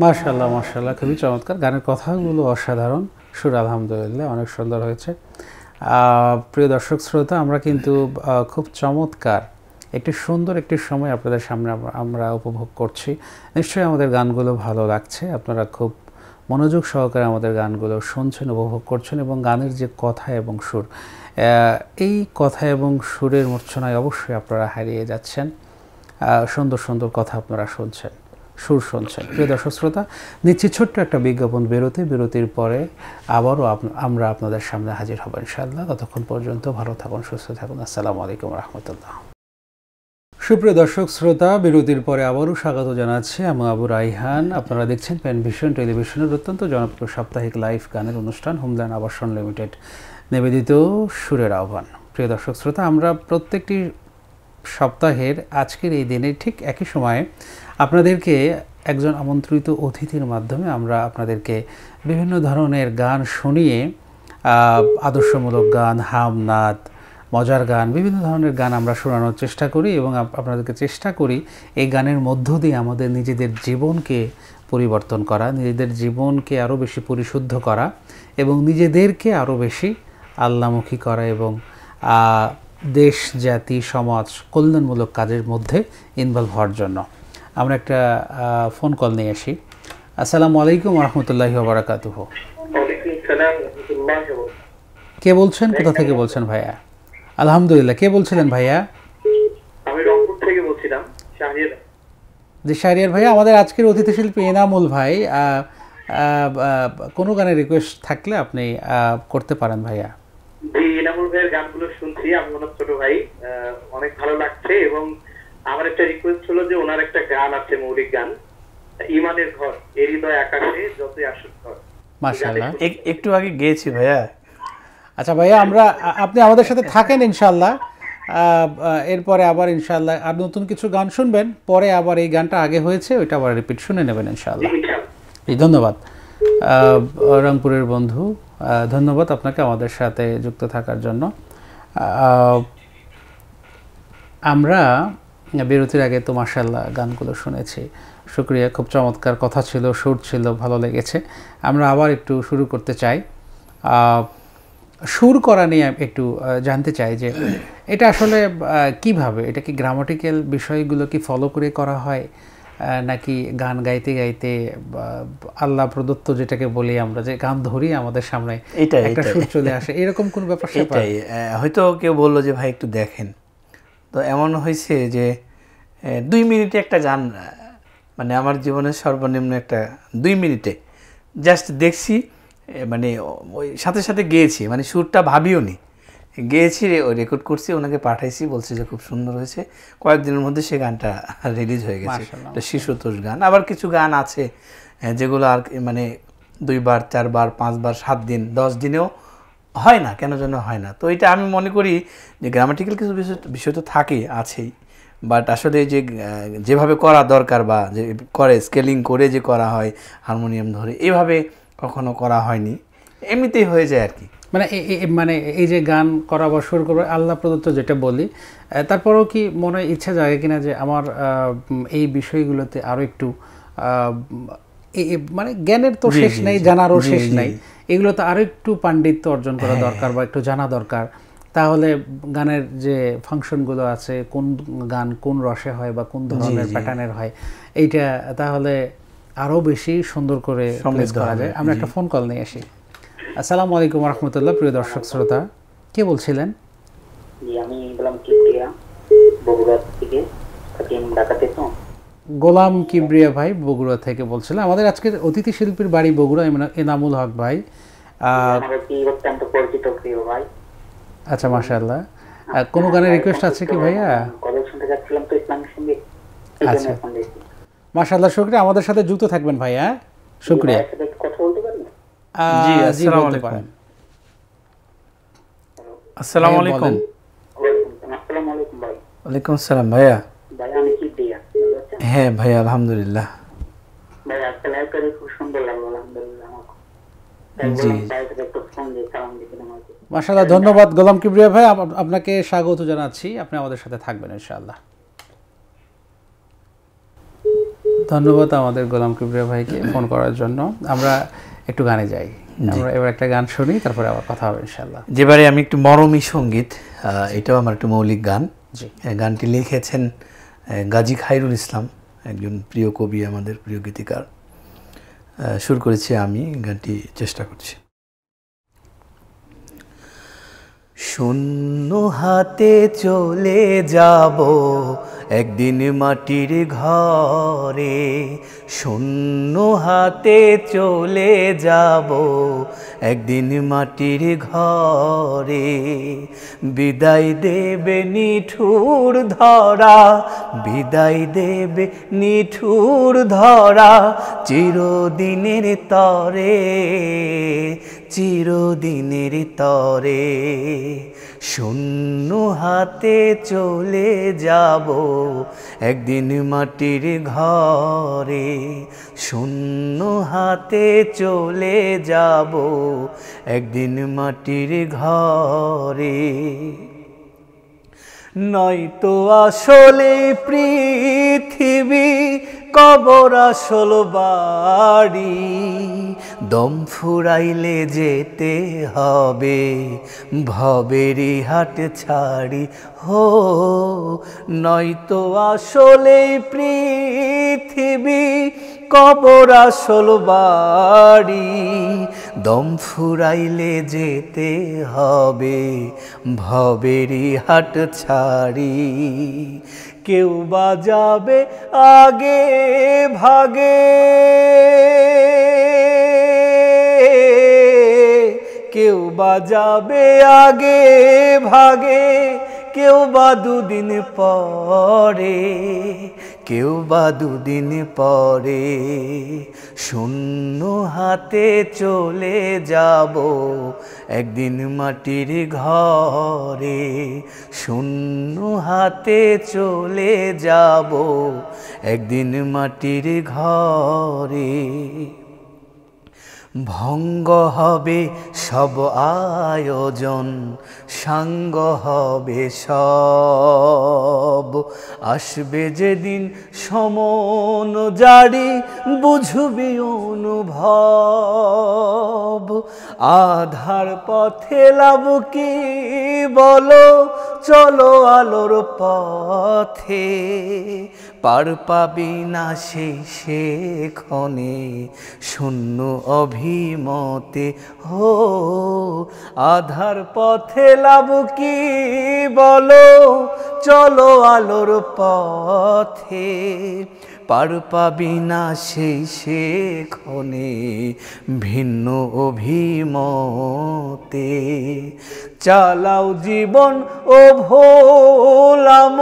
Speaker 1: মাশাআল্লাহ মাশাআল্লাহ, খুবই চমৎকার। গানের কথাগুলো অসাধারণ, সুর আলহামদুলিল্লাহ অনেক সুন্দর হয়েছে। প্রিয় দর্শক শ্রোতা, আমরা কিন্তু খুব চমৎকার একটি সুন্দর একটি সময় আপনাদের সামনে আমরা উপভোগ করছি। নিশ্চয়ই আমাদের গানগুলো ভালো লাগছে, আপনারা খুব মনোযোগ সহকারে আমাদের গানগুলো শুনছেন, উপভোগ করছেন এবং গানের যে কথা এবং সুর, এই কথা এবং সুরের মূর্ছনায় অবশ্যই আপনারা হারিয়ে যাচ্ছেন। সুন্দর সুন্দর কথা আপনারা শুনছেন, সুর শুনছেন। প্রিয় দর্শক শ্রোতা, নিচ্ছি ছোট্ট একটা বিজ্ঞাপন বিরতির পরে আবারও আমরা আপনাদের সামনে হাজির হব ইনশাআল্লাহ। ততক্ষণ পর্যন্ত ভালো থাকুন, সুস্থ থাকুন। আসসালামু আলাইকুম রহমতুল্লাহ। সুপ্রিয় দর্শক শ্রোতা, বিরতির পরে আবারও স্বাগত জানাচ্ছি আমি আবু রাইহান। আপনারা দেখছেন প্যান ভিশন টেলিভিশনের অত্যন্ত জনপ্রিয় সাপ্তাহিক লাইভ গানের অনুষ্ঠান হোমল্যান্ড আবাসন লিমিটেড নিবেদিত সুরের আহ্বান। প্রিয় দর্শক শ্রোতা, আমরা প্রত্যেকটি সপ্তাহের আজকের এই দিনে ঠিক একই সময়ে আপনাদেরকে একজন আমন্ত্রিত অতিথির মাধ্যমে আমরা আপনাদেরকে বিভিন্ন ধরনের গান শুনিয়ে আদর্শমূলক গান, হামনাদ, মজার গান, বিভিন্ন ধরনের গান আমরা শোনানোর চেষ্টা করি এবং আপনাদেরকে চেষ্টা করি এই গানের মধ্য দিয়ে আমাদের নিজেদের জীবনকে পরিবর্তন করা, নিজেদের জীবনকে আরও বেশি পরিশুদ্ধ করা এবং নিজেদেরকে আরও বেশি আল্লাহমুখী করা এবং দেশ, জাতি, সমাজ কল্যাণমূলক কাজের মধ্যে ইনভলভ হওয়ার জন্য। আমরা একটা ফোন কল নিয়ে আসি। আসসালামু আলাইকুম রহমতুল্লাহি ওয়া বারাকাতুহু। কে বলছেন, কোথা থেকে বলছেন ভাইয়া? আলহামদুলিল্লাহ। কে বলছিলেন ভাইয়া?
Speaker 3: আমি রংপুর থেকে বলছিলাম, শাহরিয়ার।
Speaker 1: জি শাহরিয়ার ভাইয়া, আমাদের আজকের অতিথি শিল্পী এনামুল ভাই, কোনো গানের রিকোয়েস্ট থাকলে আপনি করতে পারেন ভাইয়া।
Speaker 3: জি, এনামুল ভাইয়ের গানগুলো শুনছি, আমি ওনার ছোট ভাই, অনেক ভালো লাগছে এবং আমার একটা রিকোয়েস্ট হলো যে ওনার একটা গান আছে, মৌলিক গান, ইমানের ঘর, এর হৃদয় আকাশে যতই আসুক ঘর।
Speaker 1: মাশাআল্লাহ,
Speaker 2: একটু আগে গেয়েছি ভাইয়া।
Speaker 1: আচ্ছা ভাইয়া, আপনি আমাদের সাথে থাকেন ইনশাআল্লাহ, এরপরে আবার ইনশাআল্লাহ আর নতুন কিছু গান শুনবেন, পরে আবার এই গানটা আগে হয়েছে ওইটা আবার রিপিট শুনে নেবেন ইনশাআল্লাহ। জি ধন্যবাদ। রংপুরের বন্ধু ধন্যবাদ আপনাকে আমাদের সাথে যুক্ত থাকার জন্য। আহ, আমরা বিরতির আগে তো মাশাআল্লাহ গানগুলো শুনেছি, শুক্রিয়া, খুব চমৎকার কথা ছিল, সুর ছিল, ভালো লেগেছে। আমরা আবার একটু শুরু করতে চাই। সুর করা নিয়ে একটু জানতে চাই যে এটা আসলে কিভাবে, এটা কি গ্রামাটিক্যাল বিষয়গুলো কি ফলো করে করা হয়, নাকি গান গাইতে গাইতে আল্লাহ প্রদত্ত যেটাকে বলি আমরা, যে গান ধরি আমাদের সামনে একটা সুর চলে আসে, এরকম কোন ব্যাপার?
Speaker 2: এটাই হয়তো কেউ বললো যে ভাই একটু দেখেন, তো এমন হয়েছে যে 2 মিনিটে একটা গান, মানে আমার জীবনের সর্বনিম্ন একটা 2 মিনিটে জাস্ট দেখছি, মানে ওই সাথে সাথে গেয়েছি, মানে সুরটা ভাবিও নি, গেয়েছি, রেকর্ড করছি, ওনাকে পাঠাইছি, বলছে যে খুব সুন্দর হয়েছে। কয়েকদিনের মধ্যে সে গানটা রিলিজ হয়ে গেছে। এটা শিশুতোষ গান। আবার কিছু গান আছে যেগুলো আর মানে 2 বার 4 বার 5 বার 7 দিন 10 দিনেও হয় না, কেন যেন হয় না। তো এটা আমি মনে করি যে গ্রামাটিক্যাল কিছু বিষয় তো থাকে, আছেই, বাট আসলে যে যেভাবে করা দরকার বা যে করে স্কেলিং করে যে করা হয় হারমোনিয়াম ধরে, এভাবে কখনো করা হয়নি, এমনিতেই হয়ে যায় আর কি।
Speaker 1: মানে এই যে গান করা বা সুর করা আল্লাহ প্রদত্ত যেটা বলি, তারপরেও কি মনে ইচ্ছা জাগে কিনা যে আমার এই বিষয়গুলোতে আরও একটু মানে জ্ঞানের তো শেষ নেই, জানারও শেষ নাই, এগুলোতে আরও একটু পাণ্ডিত্য অর্জন করা দরকার বা একটু জানা দরকার, তাহলে গানের যে ফাংশনগুলো আছে, কোন গান কোন রসে হয় বা কোন ধরনের প্যাটার্নের হয়, এইটা তাহলে আরও বেশি সুন্দর করে প্লেস করা যায়। আমরা একটা ফোন কল নিয়ে আসি। আসসালামু আলাইকুম রহমতুল্লাহ, প্রিয় দর্শক শ্রোতা, কে বলছিলেন?
Speaker 4: আমি গোলাম কিবরিয়া, বগুড়া থেকে, ঢাকাতে। তো
Speaker 1: গোলাম কিবরিয়া ভাই বগুড়া থেকে বলছিলেন। আমাদের আজকের অতিথি শিল্পীর বাড়ি বগুড়া, এনামুল হক ভাই।
Speaker 4: অত্যন্ত পরিচিত প্রিয় ভাই।
Speaker 1: আচ্ছা, মাশাআল্লাহ। কোনো গানের রিকোয়েস্ট আছে কি ভাইয়া?
Speaker 4: গজল শুনতে যাচ্ছিলাম তো, ইসলামিক সঙ্গীত।
Speaker 1: আচ্ছা, মাশাআল্লাহ, শুকরিয়া, আমাদের সাথে যুক্ত থাকবেন ভাইয়া, শুকরিয়া।
Speaker 4: কথা বলতে পারি?
Speaker 2: জি, আসসালামু আলাইকুম। আসসালামু আলাইকুম।
Speaker 4: আসসালামু আলাইকুম ভাই।
Speaker 2: ওয়ালাইকুম আসসালাম ভাইয়া।
Speaker 4: ভাই আমি কি দিয়া?
Speaker 2: হ্যাঁ ভাইয়া, আলহামদুলিল্লাহ।
Speaker 4: ভাই আজকে লাইভ করে খুব সুন্দর লাগলো, আলহামদুলিল্লাহ।
Speaker 2: জি,
Speaker 1: মাশাআল্লাহ, ধন্যবাদ গোলাম কিবরিয়া ভাই, আপনাকে স্বাগত জানাচ্ছি, আপনি আমাদের সাথে থাকবেন ইনশাআল্লাহ। ধন্যবাদ আমাদের গোলাম কিবরিয়া ভাইকে ফোন করার জন্য। আমরা একটু গানে যাই, আমরা এবার একটা গান শুনি, তারপরে আবার কথা হবে ইনশাআল্লাহ।
Speaker 2: যেবারে আমি একটু মরমী সঙ্গীত, এটাও আমার একটু মৌলিক গান। গানটি লিখেছেন গাজী খায়রুল ইসলাম, একজন প্রিয় কবি, আমাদের প্রিয় গীতিকার। সুর করেছি আমি, গানটি চেষ্টা করছি। শূন্য হাতে চলে যাব একদিন মাটির ঘরে, শূন্য হাতে চলে যাব একদিন মাটির ঘরে, বিদায় দেবে নিঠুর ধরা, বিদায় দেবে নিঠুর ধরা, চিরদিনের তরে, চিরদিনের তরে, শূন্য হাতে চলে যাব একদিন মাটির ঘরে, শূন্য হাতে চলে যাব একদিন মাটির ঘরে। নয়তো আসলে পৃথিবী কবর আসল বাড়ি, দম ফুরাইলে যেতে হবে ভবেরই হাট ছাড়ি, হো নয়তো আসলে পৃথিবী কবর আসল বাড়ি, দম ফুরাইলে যেতে হবে ভবেরই হাট ছাড়ি। কেউ বা যাবে আগে ভাগে, কেউ বা যাবে আগে ভাগে, কেউ বা দুদিন পরে, কেউ বা দুদিন পরে, শূন্য হাতে চলে যাব একদিন মাটির ঘরে, শূন্য হাতে চলে যাব একদিন মাটির ঘরে। ভঙ্গ হবে সব আয়োজন, সাঙ্গ হবে সব। আসবে যেদিন সমন জারি, বুঝবি অনুভব। আধার পথে লাভ কি বলো, চলো আলোর পথে। পার পাবি না সেই সেক্ষণে শূন্য অভিমতে। হো আধার পথে লাভ কি বলো, চলো আলোর পথে। পার পাবি না সেই সেক্ষণে ভিন্ন অভিমতে। চালাও জীবন ও ভোলাম,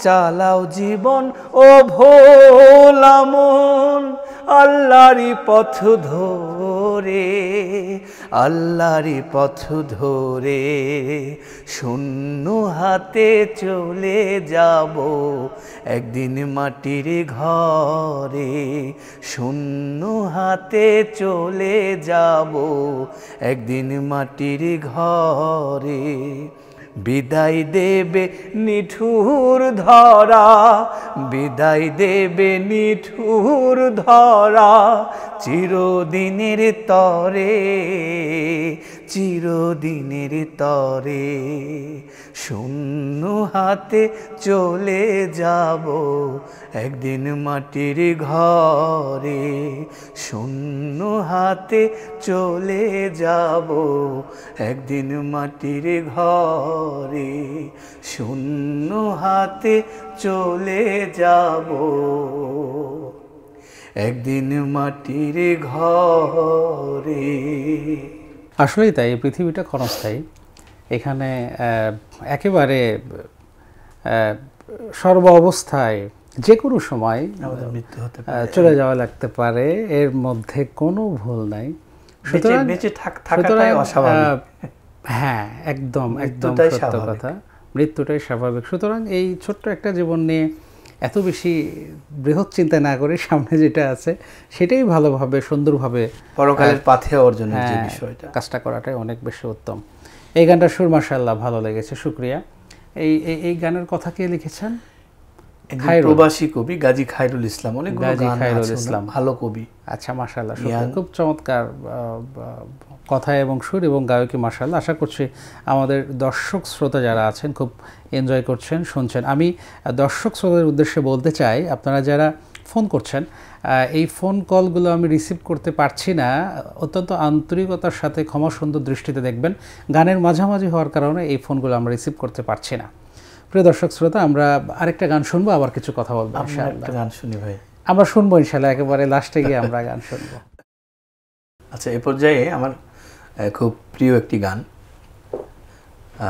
Speaker 2: চালাও জীবন ও ভোলা মন, আল্লাহরই পথ ধরে, আল্লাহরই পথ ধরে। শূন্য হাতে চলে যাব একদিন মাটির ঘরে, শূন্য হাতে চলে যাব একদিন মাটির ঘরে। বিদায় দেবে নিঠুর ধরা, বিদায় দেবে নিঠুর ধরা, চিরদিনের তরে, চিরদিনের তরে। শূন্য হাতে চলে যাব একদিন মাটির ঘরে, শূন্য হাতে চলে যাব একদিন মাটির ঘরে, শূন্য হাতে চলে যাব একদিন মাটির ঘরে।
Speaker 1: আসলেই তাই, এই পৃথিবীটা ক্ষণস্থায়ী। এখানে একেবারে সর্ব অবস্থায় যে কোনো সময়
Speaker 2: মৃত্যু হতে পারে,
Speaker 1: চলে যাওয়া লাগতে পারে, এর মধ্যে কোনো ভুল নাই। সুতরাং
Speaker 2: বেঁচে থাকাটাই অস্বাভাবিক।
Speaker 1: হ্যাঁ, একদম একদম সত্য কথা, মৃত্যুটাই স্বাভাবিক। সুতরাং এই ছোট্ট একটা জীবন নিয়ে এত বেশি বৃহৎ চিন্তা না করে সামনে যেটা আছে সেটাই ভালোভাবে সুন্দরভাবে
Speaker 2: পরকালের পাথে অর্জনের যে বিষয়টা,
Speaker 1: কাজটা করাটাই অনেক বেশি উত্তম। এই গানটা সুর মাশাআল্লাহ ভালো লেগেছে, শুকরিয়া। এই এই গানের কথা কে লিখেছেন?
Speaker 2: প্রবাসী কবি গাজী খায়রুল ইসলাম, অনেক
Speaker 1: খায়রুল ইসলাম,
Speaker 2: ভালো কবি।
Speaker 1: আচ্ছা, মাশাআল্লাহ, খুব চমৎকার কথা এবং সুর এবং গায়কী, মাশাআল্লাহ। আশা করছি আমাদের দর্শক শ্রোতা যারা আছেন খুব এনজয় করছেন, শুনছেন। আমি দর্শক শ্রোতাদের উদ্দেশ্যে বলতে চাই, আপনারা যারা ফোন করছেন, এই ফোন কলগুলো আমি রিসিভ করতে পারছি না, অত্যন্ত আন্তরিকতার সাথে ক্ষমা সুন্দর দৃষ্টিতে দেখবেন। গানের মাঝামাঝি হওয়ার কারণে এই ফোনগুলো আমরা রিসিভ করতে পারছি না। প্রিয় দর্শক শ্রোতা, আমরা আরেকটা গান শুনবো, আবার কিছু কথা বলবো ইনশাআল্লাহ।
Speaker 2: গান শুনি ভাই,
Speaker 1: আমরা শুনবো ইনশাআল্লাহ, একেবারে লাস্টে গিয়ে আমরা গান শুনবো।
Speaker 2: আচ্ছা, এ পর্যায়ে আমার খুব প্রিয় একটি গান,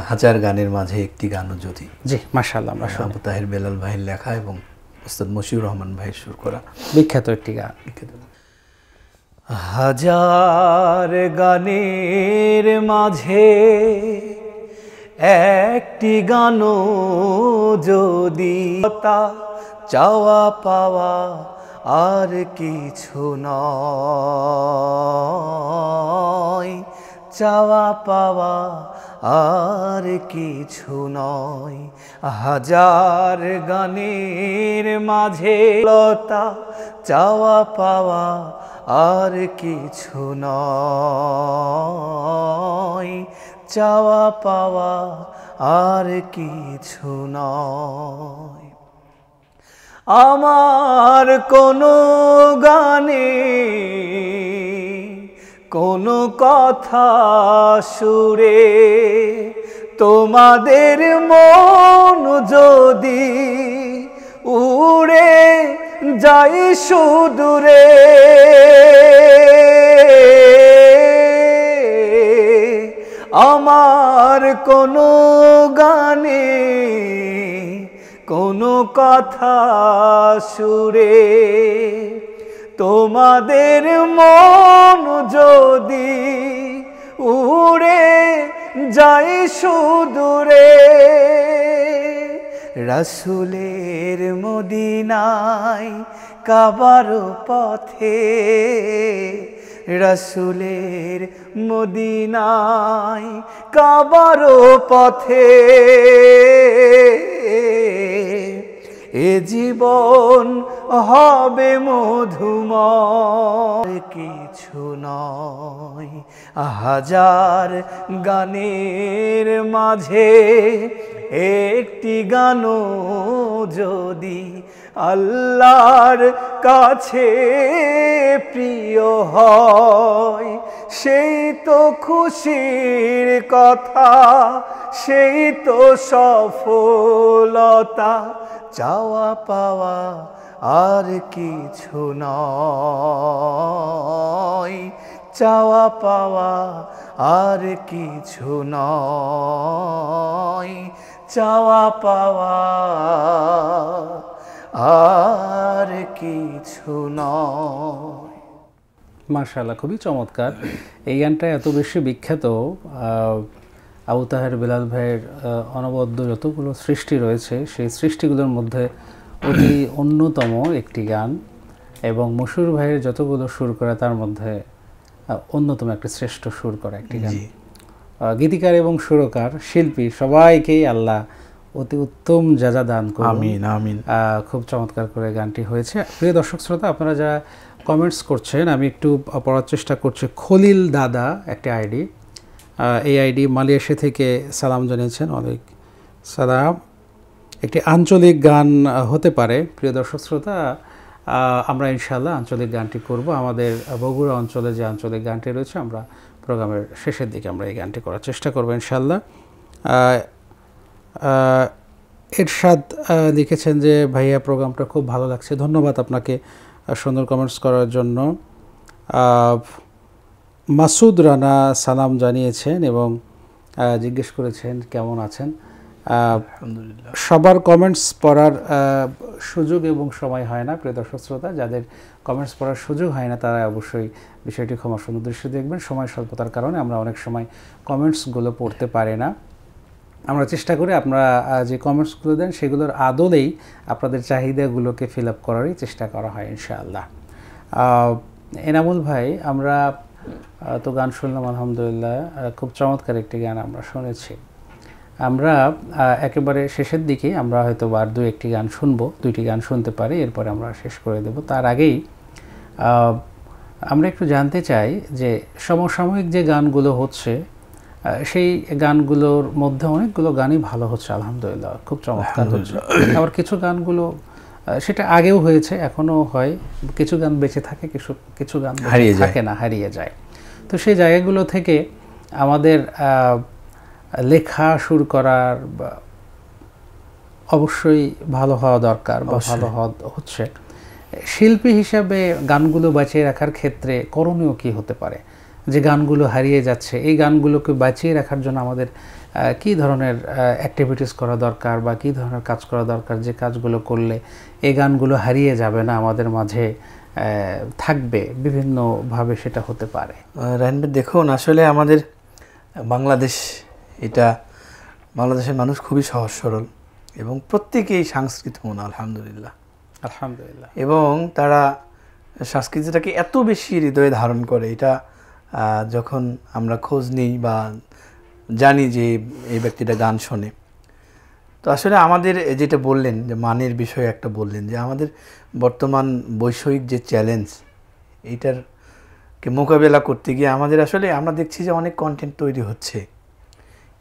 Speaker 2: হাজার গানের মাঝে একটি গানও যদি।
Speaker 1: জি, মাশাআল্লাহ, আমরা শুনবো।
Speaker 2: আবু তাহের বেলাল ভাইয়ের লেখা এবং ওস্তাদ মশিউর রহমান ভাইয়ের সুর করা
Speaker 1: বিখ্যাত একটি গান।
Speaker 2: হাজার গানের মাঝে একটি গানও যদি, চাওয়া পাওয়া আর কিছু নয়, চাওয়া পাওয়া আর কিছু নয়। হাজার গানের মাঝে লতা, চাওয়া পাওয়া আর কিছু নয়, চাওয়া পাওয়া আর কিছু নয়। আমার কোনো গানে কোনো কথা সুরে তোমাদের মন যদি উড়ে যাই সুদূরে, আমার কোনো গানে কোনো কথা সুরে তোমাদের মন যদি উড়ে যাই সুদূরে, রাসূলের মদিনায় কাবার পথে, রাসূলের মদিনায় কাবার পথে, এ জীবন হবে মধুময়, কিছু নয় হাজার গানের মাঝে একটি গানও যদি আল্লাহর কাছে প্রিয় হয়, সেই তো খুশির কথা, সেই তো সফলতা, চাওয়া পাওয়া আর কিছু নয়, চাওয়া পাওয়া আর কিছু নয়, চাওয়া পাওয়া আর কিছু নয়।
Speaker 1: মাশাআল্লাহ, খুবই চমৎকার। এই গানটা এত বেশি বিখ্যাত। আবু তাহের বিলাল ভাইয়ের অনবদ্য যতগুলো সৃষ্টি রয়েছে সেই সৃষ্টিগুলোর মধ্যে অতি অন্যতম একটি গান, এবং মশহুর ভাইয়ের যতগুলো সুর করা তার মধ্যে অন্যতম একটি শ্রেষ্ঠ সুর করা একটি গান। গীতিকার এবং সুরকার শিল্পী সবাইকেই আল্লাহ অতি উত্তম যাজা দান করুন।
Speaker 2: আমিন আমিন।
Speaker 1: খুব চমৎকার করে গানটি হয়েছে। প্রিয় দর্শক শ্রোতা, আপনারা যারা কমেন্টস করছেন আমি একটু পড়ার চেষ্টা করছি। খলিল দাদা একটি আইডি, এই আইডি মালয়েশিয়া থেকে সালাম জানিয়েছেন। অনেক সালাম। একটি আঞ্চলিক গান হতে পারে। প্রিয় দর্শক শ্রোতা, আমরা ইনশাআল্লাহ আঞ্চলিক গানটি করব। আমাদের বগুড়া অঞ্চলে যে আঞ্চলিক গানটি রয়েছে আমরা প্রোগ্রামের শেষের দিকে আমরা এই গানটি করার চেষ্টা করব ইনশাআল্লাহ। এরশাদ লিখেছেন যে ভাইয়া প্রোগ্রামটা খুব ভালো লাগছে, ধন্যবাদ আপনাকে সুন্দর কমেন্টস করার জন্য। মাসুদ রানা সালাম জানিয়েছেন এবং জিজ্ঞেস করেছেন কেমন আছেন। সবার কমেন্টস পড়ার সুযোগ এবং সময় হয় না। প্রিয় দর্শক শ্রোতা, যাদের কমেন্টস পড়ার সুযোগ হয় না তারা অবশ্যই বিষয়টি ক্ষমা সুন্দর দৃষ্টিতে দেখবেন। সময় স্বল্পতার কারণে আমরা অনেক সময় কমেন্টসগুলো পড়তে পারি না। আমরা চেষ্টা করি আপনারা যে কমেন্টসগুলো দেন সেগুলোর আদলেই আপনাদের চাহিদাগুলোকে ফিল আপ করারই চেষ্টা করা হয় ইনশাআল্লাহ। এনামুল ভাই, আমরা তো গান শুনলাম আলহামদুলিল্লাহ, খুব চমৎকার একটি গান আমরা শুনেছি। আমরা একেবারে শেষের দিকে আমরা হয়তো আর একটি গান শুনবো, দুইটি গান শুনতে পারি, এরপরে আমরা শেষ করে দেব। তার আগেই আমরা একটু জানতে চাই যে সমসাময়িক যে গানগুলো হচ্ছে সেই গানগুলোর মধ্যে অনেকগুলো গানই ভালো হচ্ছে আলহামদুলিল্লাহ, খুব চমৎকার হচ্ছে। আবার কিছু গানগুলো সেটা আগেও হয়েছে, এখনও হয়, কিছু গান বেঁচে থাকে, কিছু গান হারিয়ে থাকে না, হারিয়ে যায়। তো সেই জায়গাগুলো থেকে আমাদের লেখা সুর করার অবশ্যই ভালো হওয়া দরকার বা ভালো হচ্ছে। শিল্পী হিসাবে গানগুলো বাঁচিয়ে রাখার ক্ষেত্রে করণীয় কী হতে পারে? যে গানগুলো হারিয়ে যাচ্ছে এই গানগুলোকে বাঁচিয়ে রাখার জন্য আমাদের কী ধরনের অ্যাক্টিভিটিস করা দরকার বা কী ধরনের কাজ করা দরকার, যে কাজগুলো করলে এই গানগুলো হারিয়ে যাবে না, আমাদের মাঝে থাকবে, বিভিন্নভাবে সেটা হতে পারে?
Speaker 2: রায়হান, দেখুন আসলে আমাদের বাংলাদেশ, এটা বাংলাদেশের মানুষ খুবই সহজ সরল এবং প্রত্যেকেই সাংস্কৃতিক মন আলহামদুলিল্লাহ
Speaker 1: আলহামদুলিল্লাহ,
Speaker 2: এবং তারা সংস্কৃতিটাকে এত বেশি হৃদয়ে ধারণ করে। এটা যখন আমরা খোঁজ নিই বা জানি যে এই ব্যক্তিটা গান শোনে, তো আসলে আমাদের যেটা বললেন যে মানের বিষয়ে একটা বললেন যে আমাদের বর্তমান বৈষয়িক যে চ্যালেঞ্জ, এইটারকে মোকাবেলা করতে গিয়ে আমাদের আসলে আমরা দেখছি যে অনেক কন্টেন্ট তৈরি হচ্ছে,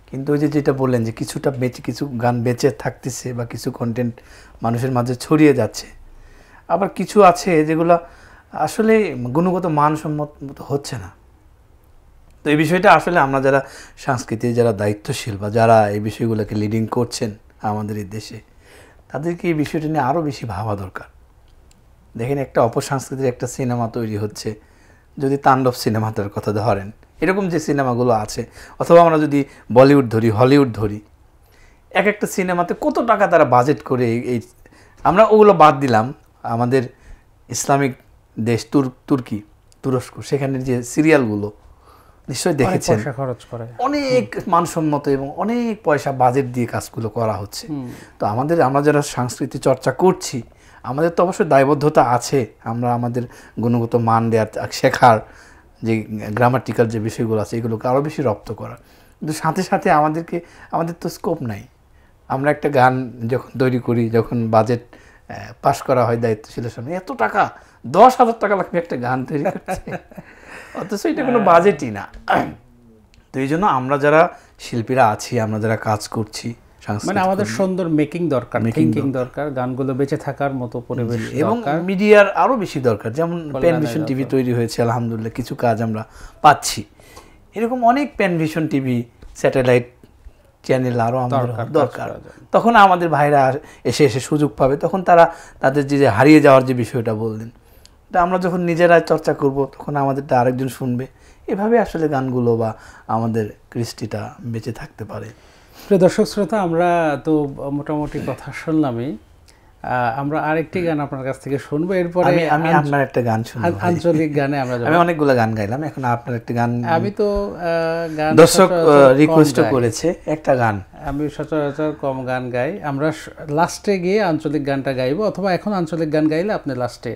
Speaker 2: কিন্তু ওই যেটা বললেন যে কিছুটা বেঁচে, কিছু গান বেঁচে থাকতেছে বা কিছু কন্টেন্ট মানুষের মাঝে ছড়িয়ে যাচ্ছে, আবার কিছু আছে যেগুলো আসলে গুণগত মানসম্মত হচ্ছে না। তো এই বিষয়টা আসলে আমরা যারা সংস্কৃতির যারা দায়িত্বশীল বা যারা এই বিষয়গুলোকে লিডিং করছেন আমাদের এই দেশে, তাদেরকে এই বিষয়টা নিয়ে আরও বেশি ভাবা দরকার। দেখেন, একটা অপসংস্কৃতির একটা সিনেমা তৈরি হচ্ছে, যদি তাণ্ডব সিনেমাটার কথা ধরেন, এরকম যে সিনেমাগুলো আছে, অথবা আমরা যদি বলিউড ধরি, হলিউড ধরি, এক একটা সিনেমাতে কত টাকা তারা বাজেট করে এই আমরা ওগুলো বাদ দিলাম, আমাদের ইসলামিক দেশ তুর্কি, তুরস্ক, সেখানের যে সিরিয়ালগুলো, নিশ্চয়ই দেখেছেন
Speaker 1: পয়সা খরচ করে,
Speaker 2: অনেক মানসম্মত এবং অনেক পয়সা বাজেট দিয়ে কাজগুলো করা হচ্ছে। তো আমরা যারা সংস্কৃতি চর্চা করছি, আমাদের তো অবশ্যই দায়বদ্ধতা আছে, আমরা আমাদের গুণগত মান দেওয়ার, শেখার যে গ্রামাটিক্যাল যে বিষয়গুলো আছে এগুলোকে আরও বেশি রপ্ত করা। কিন্তু সাথে সাথে আমাদের তো স্কোপ নাই। আমরা একটা গান যখন তৈরি করি, যখন বাজেট পাস করা হয় দায়িত্বশীলের সামনে, এত টাকা, 10,000 টাকা লাগবে একটা গান তৈরি করতে, অথচ এটা কোনো বাজেটই না। তো এই জন্য আমরা যারা শিল্পীরা আছি, আমরা যারা কাজ করছি,
Speaker 1: মানে আমাদের সুন্দর মেকিং দরকার, থিঙ্কিং দরকার, গানগুলো বেঁচে থাকার মতো পরিবেশ
Speaker 2: এবং
Speaker 1: দরকার,
Speaker 2: মিডিয়ার আরও বেশি দরকার। যেমন প্যানভিশন টিভি তৈরি হয়েছে, আলহামদুলিল্লাহ কিছু কাজ আমরা পাচ্ছি। এরকম অনেক প্যানভিশন টিভি, স্যাটেলাইট চ্যানেল আরও আমাদের দরকার। তখন আমাদের ভাইরা এসে সুযোগ পাবে, তখন তাদের যে হারিয়ে যাওয়ার যে বিষয়টা বললেন, তা আমরা যখন নিজেরা চর্চা করব, তখন আমাদেরটা আরেকজন শুনবে। এভাবে আসলে গানগুলো বা আমাদের কৃষ্টিটা বেঁচে থাকতে পারে।
Speaker 1: প্রিয় দর্শক শ্রোতা, আমরা তো মোটামুটি কথা শুনলামই, আমরা আরেকটি গান আপনার কাছ থেকে শুনবো। এরপরে
Speaker 2: আমি আপনার একটা গান শুনবো,
Speaker 1: আঞ্চলিক গানে আমরা
Speaker 2: আমি অনেকগুলো গান গাইলাম, এখন আপনার একটা গান।
Speaker 1: আমি তো গান
Speaker 2: দর্শক রিকোয়েস্ট করেছে একটা গান,
Speaker 1: আমি সচরাচর কম গান গাই। আমরা লাস্টে গিয়ে আঞ্চলিক গানটা গাইবো, অথবা এখন আঞ্চলিক গান গাইলে আপনি লাস্টে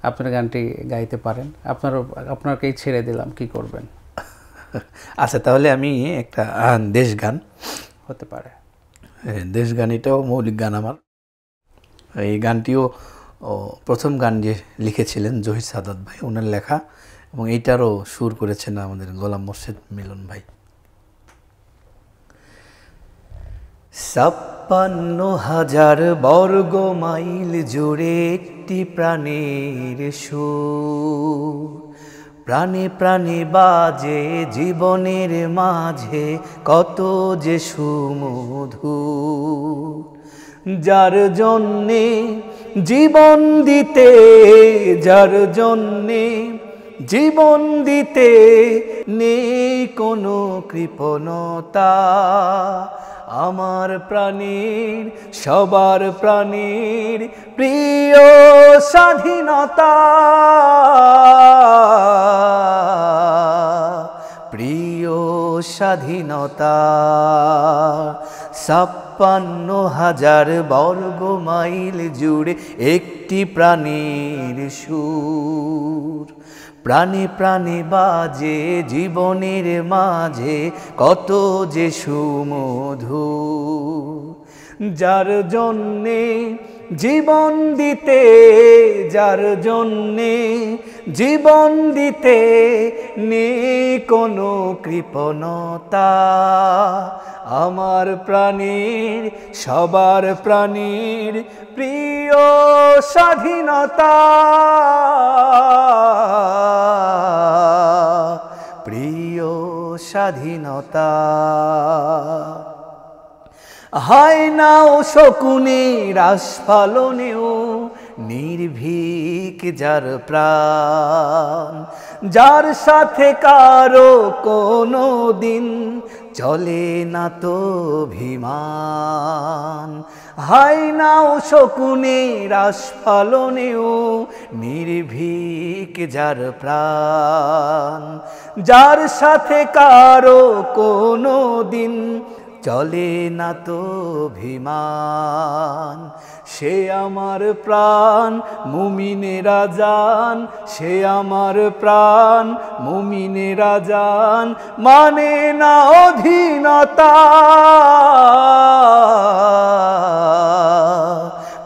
Speaker 1: আপনার গানটি গাইতে পারেন। আপনাকেই ছেড়ে দিলাম, কি করবেন?
Speaker 2: আচ্ছা, তাহলে আমি একটা দেশ গান
Speaker 1: হতে পারে।
Speaker 2: দেশ গান, এটাও মৌলিক গান আমার। এই গানটিও প্রথম গান যে লিখেছিলেন জহির সাদাত ভাই, ওনার লেখা, এবং এইটারও সুর করেছেন আমাদের গোলাম মোর্শেদ মিলন ভাই। 56,000 বর্গ মাইল জুড়ে একটি প্রাণের সুর, প্রাণে প্রাণে বাজে জীবনের মাঝে কত যে সুমধুর। যার জন্যে জীবন দিতে, যার জন্যে জীবন দিতে নেই কোনো কৃপণতা, আমার প্রাণীর, সবার প্রাণীর প্রিয় স্বাধীনতা, প্রিয় স্বাধীনতা। 56,000 বর্গ মাইল জুড়ে একটি প্রাণীর সুর, প্রাণে প্রাণে বাজে জীবনের মাঝে কত যে সুমধুর। যার জন্যে জীবন দিতে, যার জন্যে জীবন দিতে নেই কোনো কৃপণতা, আমার প্রাণীর, সবার প্রাণীর প্রিয় স্বাধীনতা, প্রিয় স্বাধীনতা। হয় না ও শকুনের আস্ফালনেও নির্ভীক যার প্রাণ, যার সাথে কারো কোনো দিন চলে না তো অভিমান। হয় না ও শকুনের আস্ফালনেও নির্ভীক যার প্রাণ, যার সাথে কারো কোনো দিন চলে না তো অভিমান। সে আমার প্রাণ মুমিনেরা জান, সে আমার প্রাণ মুমিনেরা জান, মানে না অধীনতা,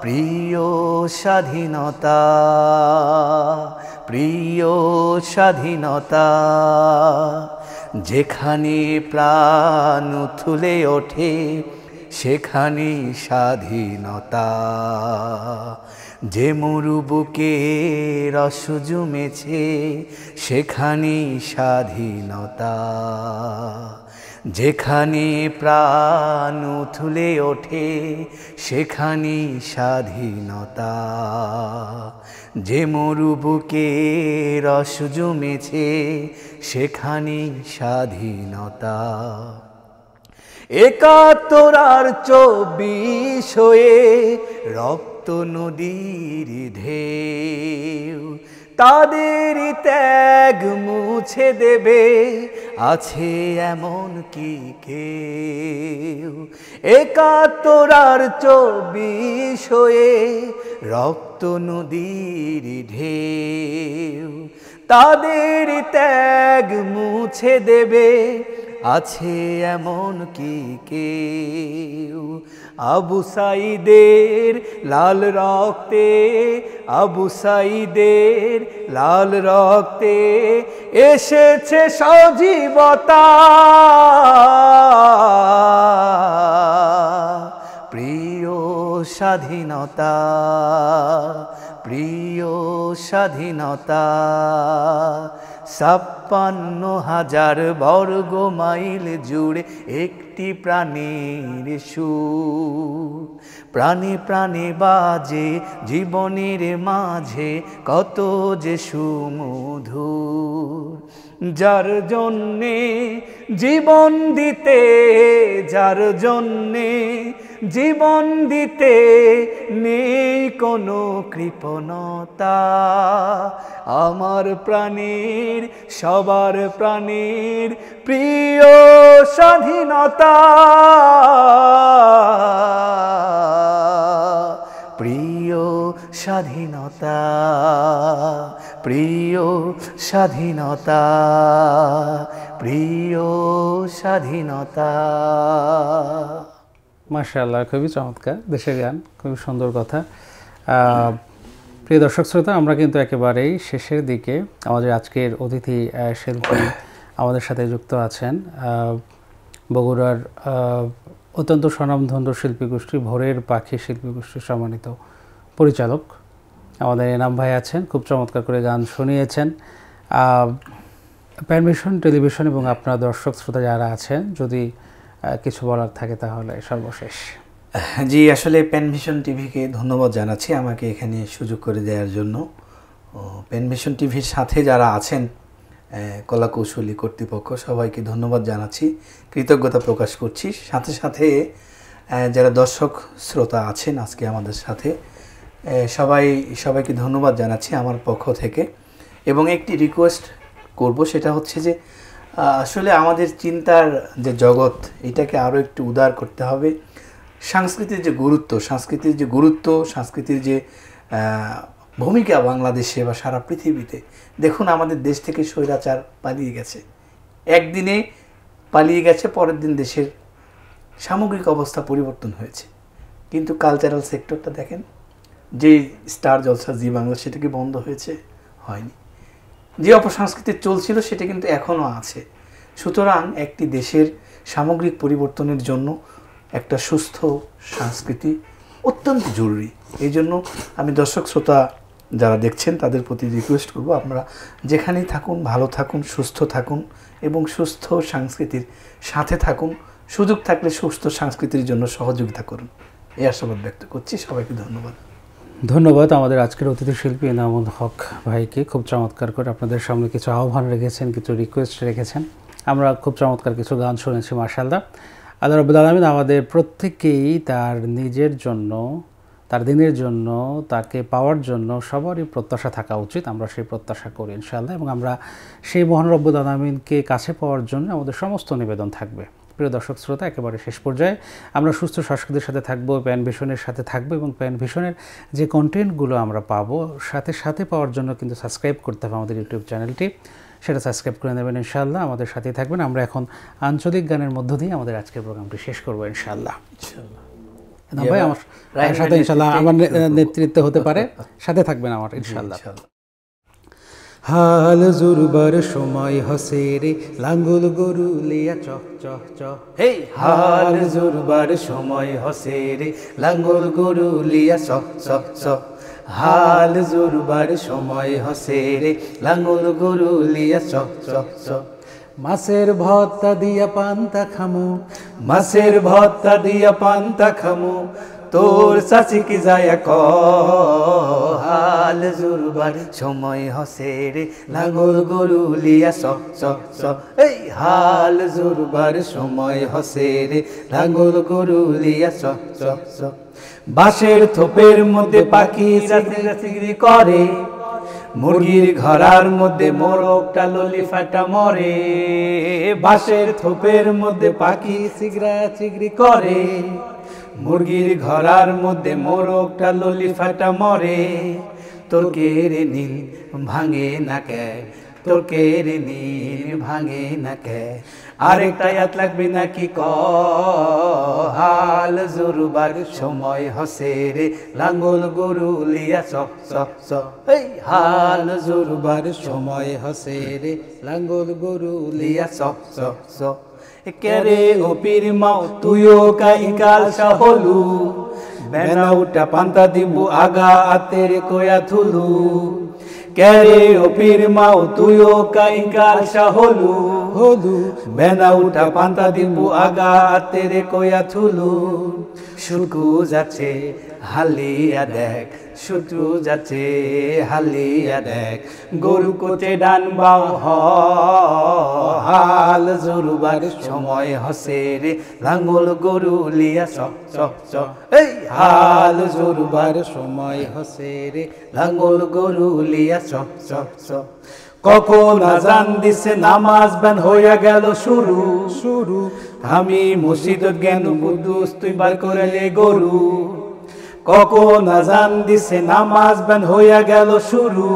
Speaker 2: প্রিয় স্বাধীনতা, প্রিয় স্বাধীনতা। যেখানে প্রাণ উথলে ওঠে সেখানে স্বাধীনতা, যে মরুবুকে রস জমেছে সেখানে স্বাধীনতা। যেখানে প্রাণ উথলে ওঠে সেখানে স্বাধীনতা, যে মরুবুকে রস জমেছে সেখানে স্বাধীনতা। ৭১ আর ২৪ হয়ে রক্ত নদীর ঢেউ, তাদের ত্যাগ মুছে মুছে দেবে, আছে এমন কি কেউ? ৭১ আর ২৪ হয়ে রক্ত নদীর ঢেউ, তাদের ত্যাগ মুছে দেবে, আছে এমন কি কেউ? আবু সাঈদের লাল রক্তে, আবু সাঈদের লাল রক্তে এসেছে সজীবতা। প্রিয় স্বাধীনতা, প্রিয় স্বাধীনতা, ৫৬,০০০ বর্গ মাইল জুড়ে একটি প্রাণীর সুর, প্রাণে প্রাণে বাজে জীবনের মাঝে কত যে সুমধুর। যার জন্যে জীবন দিতে, যার জন্যে জীবন দিতে নেই কোনো কৃপণতা, আমার প্রাণীর সবার প্রাণীর প্রিয় স্বাধীনতা, প্রিয় স্বাধীনতা, প্রিয় স্বাধীনতা, প্রিয় স্বাধীনতা।
Speaker 1: মাশাআল্লাহ, খুবই চমৎকার দেশের গান, খুবই সুন্দর কথা। প্রিয় দর্শক শ্রোতা, আমরা কিন্তু একেবারেই শেষের দিকে। আমাদের আজকের অতিথি শিল্পী আমাদের সাথে যুক্ত আছেন বগুড়ার অত্যন্ত স্বনামধন্য শিল্পী গোষ্ঠী ভোরের পাখি শিল্পী গোষ্ঠীর সম্মানিত পরিচালক আমাদের এনাম ভাই আছেন। খুব চমৎকার করে গান শুনিয়েছেন। প্যানভিশন টেলিভিশন এবং আপনার দর্শক শ্রোতা যারা আছেন, যদি কিছু বলার থাকে তাহলে সর্বশেষ।
Speaker 2: জি, আসলে প্যানভিশন টিভিকে ধন্যবাদ জানাচ্ছি আমাকে এখানে সুযোগ করে দেওয়ার জন্য। প্যানভিশন টিভির সাথে যারা আছেন কলাকৌশলী কর্তৃপক্ষ, সবাইকে ধন্যবাদ জানাচ্ছি, কৃতজ্ঞতা প্রকাশ করছি। সাথে সাথে যারা দর্শক শ্রোতা আছেন আজকে আমাদের সাথে, সবাইকে ধন্যবাদ জানাচ্ছি আমার পক্ষ থেকে। এবং একটি রিকোয়েস্ট করব, সেটা হচ্ছে যে আসলে আমাদের চিন্তার যে জগৎ, এটাকে আরও একটু উদার করতে হবে। সংস্কৃতির যে গুরুত্ব, সংস্কৃতির যে ভূমিকা বাংলাদেশে বা সারা পৃথিবীতে, দেখুন আমাদের দেশ থেকে স্বৈরাচার পালিয়ে গেছে, একদিনে পালিয়ে গেছে, পরের দিন দেশের সামগ্রিক অবস্থা পরিবর্তন হয়েছে। কিন্তু কালচারাল সেক্টরটা দেখেন, যে স্টার জলসা জি বাংলা, সেটা কি বন্ধ হয়েছে? হয়নি। যে অপসংস্কৃতি চলছিল সেটা কিন্তু এখনও আছে। সুতরাং একটি দেশের সামগ্রিক পরিবর্তনের জন্য একটা সুস্থ সংস্কৃতি অত্যন্ত জরুরি। এই জন্য আমি দর্শক শ্রোতা যারা দেখছেন তাদের প্রতি রিকোয়েস্ট করব, আপনারা যেখানেই থাকুন ভালো থাকুন, সুস্থ থাকুন এবং সুস্থ সংস্কৃতির সাথে থাকুন। সুযোগ থাকলে সুস্থ সংস্কৃতির জন্য সহযোগিতা করুন, এই আশাবাদ ব্যক্ত করছি। সবাইকে ধন্যবাদ।
Speaker 1: ধন্যবাদ আমাদের আজকের অতিথি শিল্পী এনামুল হক ভাইকে। খুব চমৎকার করে আপনাদের সামনে কিছু আহ্বান রেখেছেন, কিছু রিকোয়েস্ট রেখেছেন। আমরা খুব চমৎকার কিছু গান শুনেছি। মাশাআল্লাহ, আল্লাহ রাব্বুল আলামিন আমাদের প্রত্যেককেই তার নিজের জন্য, তার দিনের জন্য, তাকে পাওয়ার জন্য সবারই প্রত্যাশা থাকা উচিত। আমরা সেই প্রত্যাশা করি ইনশাআল্লাহ, এবং আমরা সেই মহান রব্বুল আলামিনকে কাছে পাওয়ার জন্য আমাদের সমস্ত নিবেদন থাকবে। প্রিয় দর্শক শ্রোতা, একেবারে শেষ পর্যায়ে আমরা সুস্থ সংস্কৃতির সাথে থাকবো, প্যানভিশনের সাথে থাকবো, এবং প্যানভিশনের যে কন্টেন্টগুলো আমরা পাবো সাথে সাথে পাওয়ার জন্য কিন্তু সাবস্ক্রাইব করতে হবে আমাদের ইউটিউব চ্যানেলটি। সেটা সাবস্ক্রাইব করে নেবেন ইনশাআল্লাহ, আমাদের সাথেই থাকবেন। আমরা এখন আঞ্চলিক গানের মধ্য দিয়ে আমাদের আজকের প্রোগ্রামটি শেষ করবো ইনশাআল্লাহ। ভাই আমার সাথে ইনশাআল্লাহ আমার নেতৃত্ব হতে পারে, সাথে থাকবেন আমার ইনশাআল্লাহ। হাল জুরবার সময় হসে রে, লাঙ্গল গরু লিয়া চহ চহ চহ।
Speaker 2: হে হাল জুরবার সময় হসে রে, লাঙ্গল গরু লিয়া চহ চহ চহ। হাল জুরবার সময় হসে রে, লাঙ্গল গরু লিয়া চহ চহ চহ।
Speaker 1: মাছের ভর্তা দিয়া পান্তা খামু,
Speaker 2: মাছের ভর্তা দিয়া পান্তা খামু, তোর চাচি কি যায় ক। হাল জুরবার সময় হসে রে, লাঙ্গল গরু লিয়া সহ সহ সহ। এই হাল জুরবার সময় হসে রে, লাঙ্গল গরু লিয়া সহ সহ সহ। বাঁশের থোপের মধ্যে পাখি চিংড়ি করে, মুরগির ঘরার মধ্যে মোরগটা ললি ফাটা মরে, বাঁশের থোপের মধ্যে পাখি চিগরা চিগরি করে। মুরগির ঘরার মধ্যে মোরগটা ললি ফাটা মরে, তোর কেড়ে নীল ভাঙে না কে, তোর কেড়ে নীল ভাঙে না কে। আরেকটা ইয়াত লাগবে নাকি ক, হাল জুরবার সময় হসে রে, লাঙ্গল গরু লিয়া চ চ চ। এই হাল জুরবার সময় হসে রে, লাঙ্গল গরু লিয়া চ চ চ। কেরে ও পীর মাও তুইও কাইকাল সাহলু, বেনা উঠা পান্তা দিবু আগা আতের কয়া থুলু। কেরে ও পীর মাও তুইও কাইকাল সাহলু, হলু বেনা উঠা পান্তা দিবু আগা আতের কয়া থুলু। শুকু যাচ্ছে হালিয়া দেখ, শুটু যাচ্ছে হালিয়া দেখ, গরু কোচে ডান বাও হ, হাল জুরবার সময় হসে রে, লাঙ্গল গরু লিয়া চ চ চ। এই হাল জুরবার সময় হসে রে, লাঙ্গল গরু লিয়া চ চ চ। কখন আজান দিছে নামাজ বান হইয়া গেল শুরু শুরু, আমি মসজিদত জ্ঞান বুদ্ধুস তুই বার করলে গরু। কখন আজান দিছে নামাজ বান হইয়া গেল শুরু,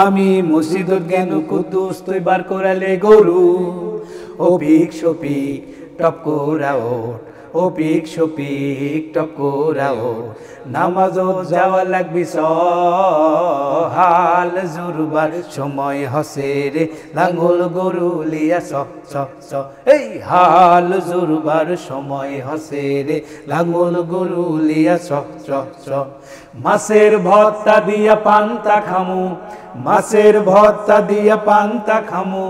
Speaker 2: আমি মসজিদত জ্ঞান কুদ্দুস তুই বার করালে গরু। ও পিক শপিক টপ করা ওঠ, ও পিক শপিক টপ করা ওঠ, নামাজত যাওয়া লাগবি স, হাল জুরবার সময় হসে রে, লাঙ্গল গরু লিয়া চ চ চ। এই হাল জুরবার সময় হসে রে, লাঙ্গল গরু লিয়া চ চ চ। মাছের ভর্তা দিয়া পান্তা খামু, মাছের ভর্তা দিয়া পান্তা খামু,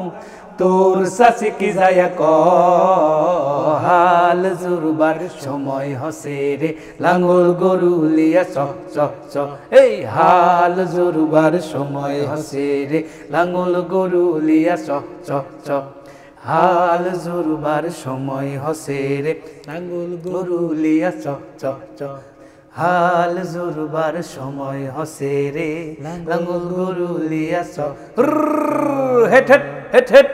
Speaker 2: তোর শাশি কি যায়া ক, হাল জুরবার সময় হসে রে, লাঙ্গল গরু লিয়া চ চ চ। এই হাল জুরবার সময় হসে রে, লাঙ্গল গরু লিয়া চ চ চ। হাল জুরবার সময় হসে রে, লাঙ্গল গরু লিয়া চ চ চ। হাল জুরবার সময় হসে রে, লাঙ্গল গরু লিয়া চ। হেট হেট হেট হেট।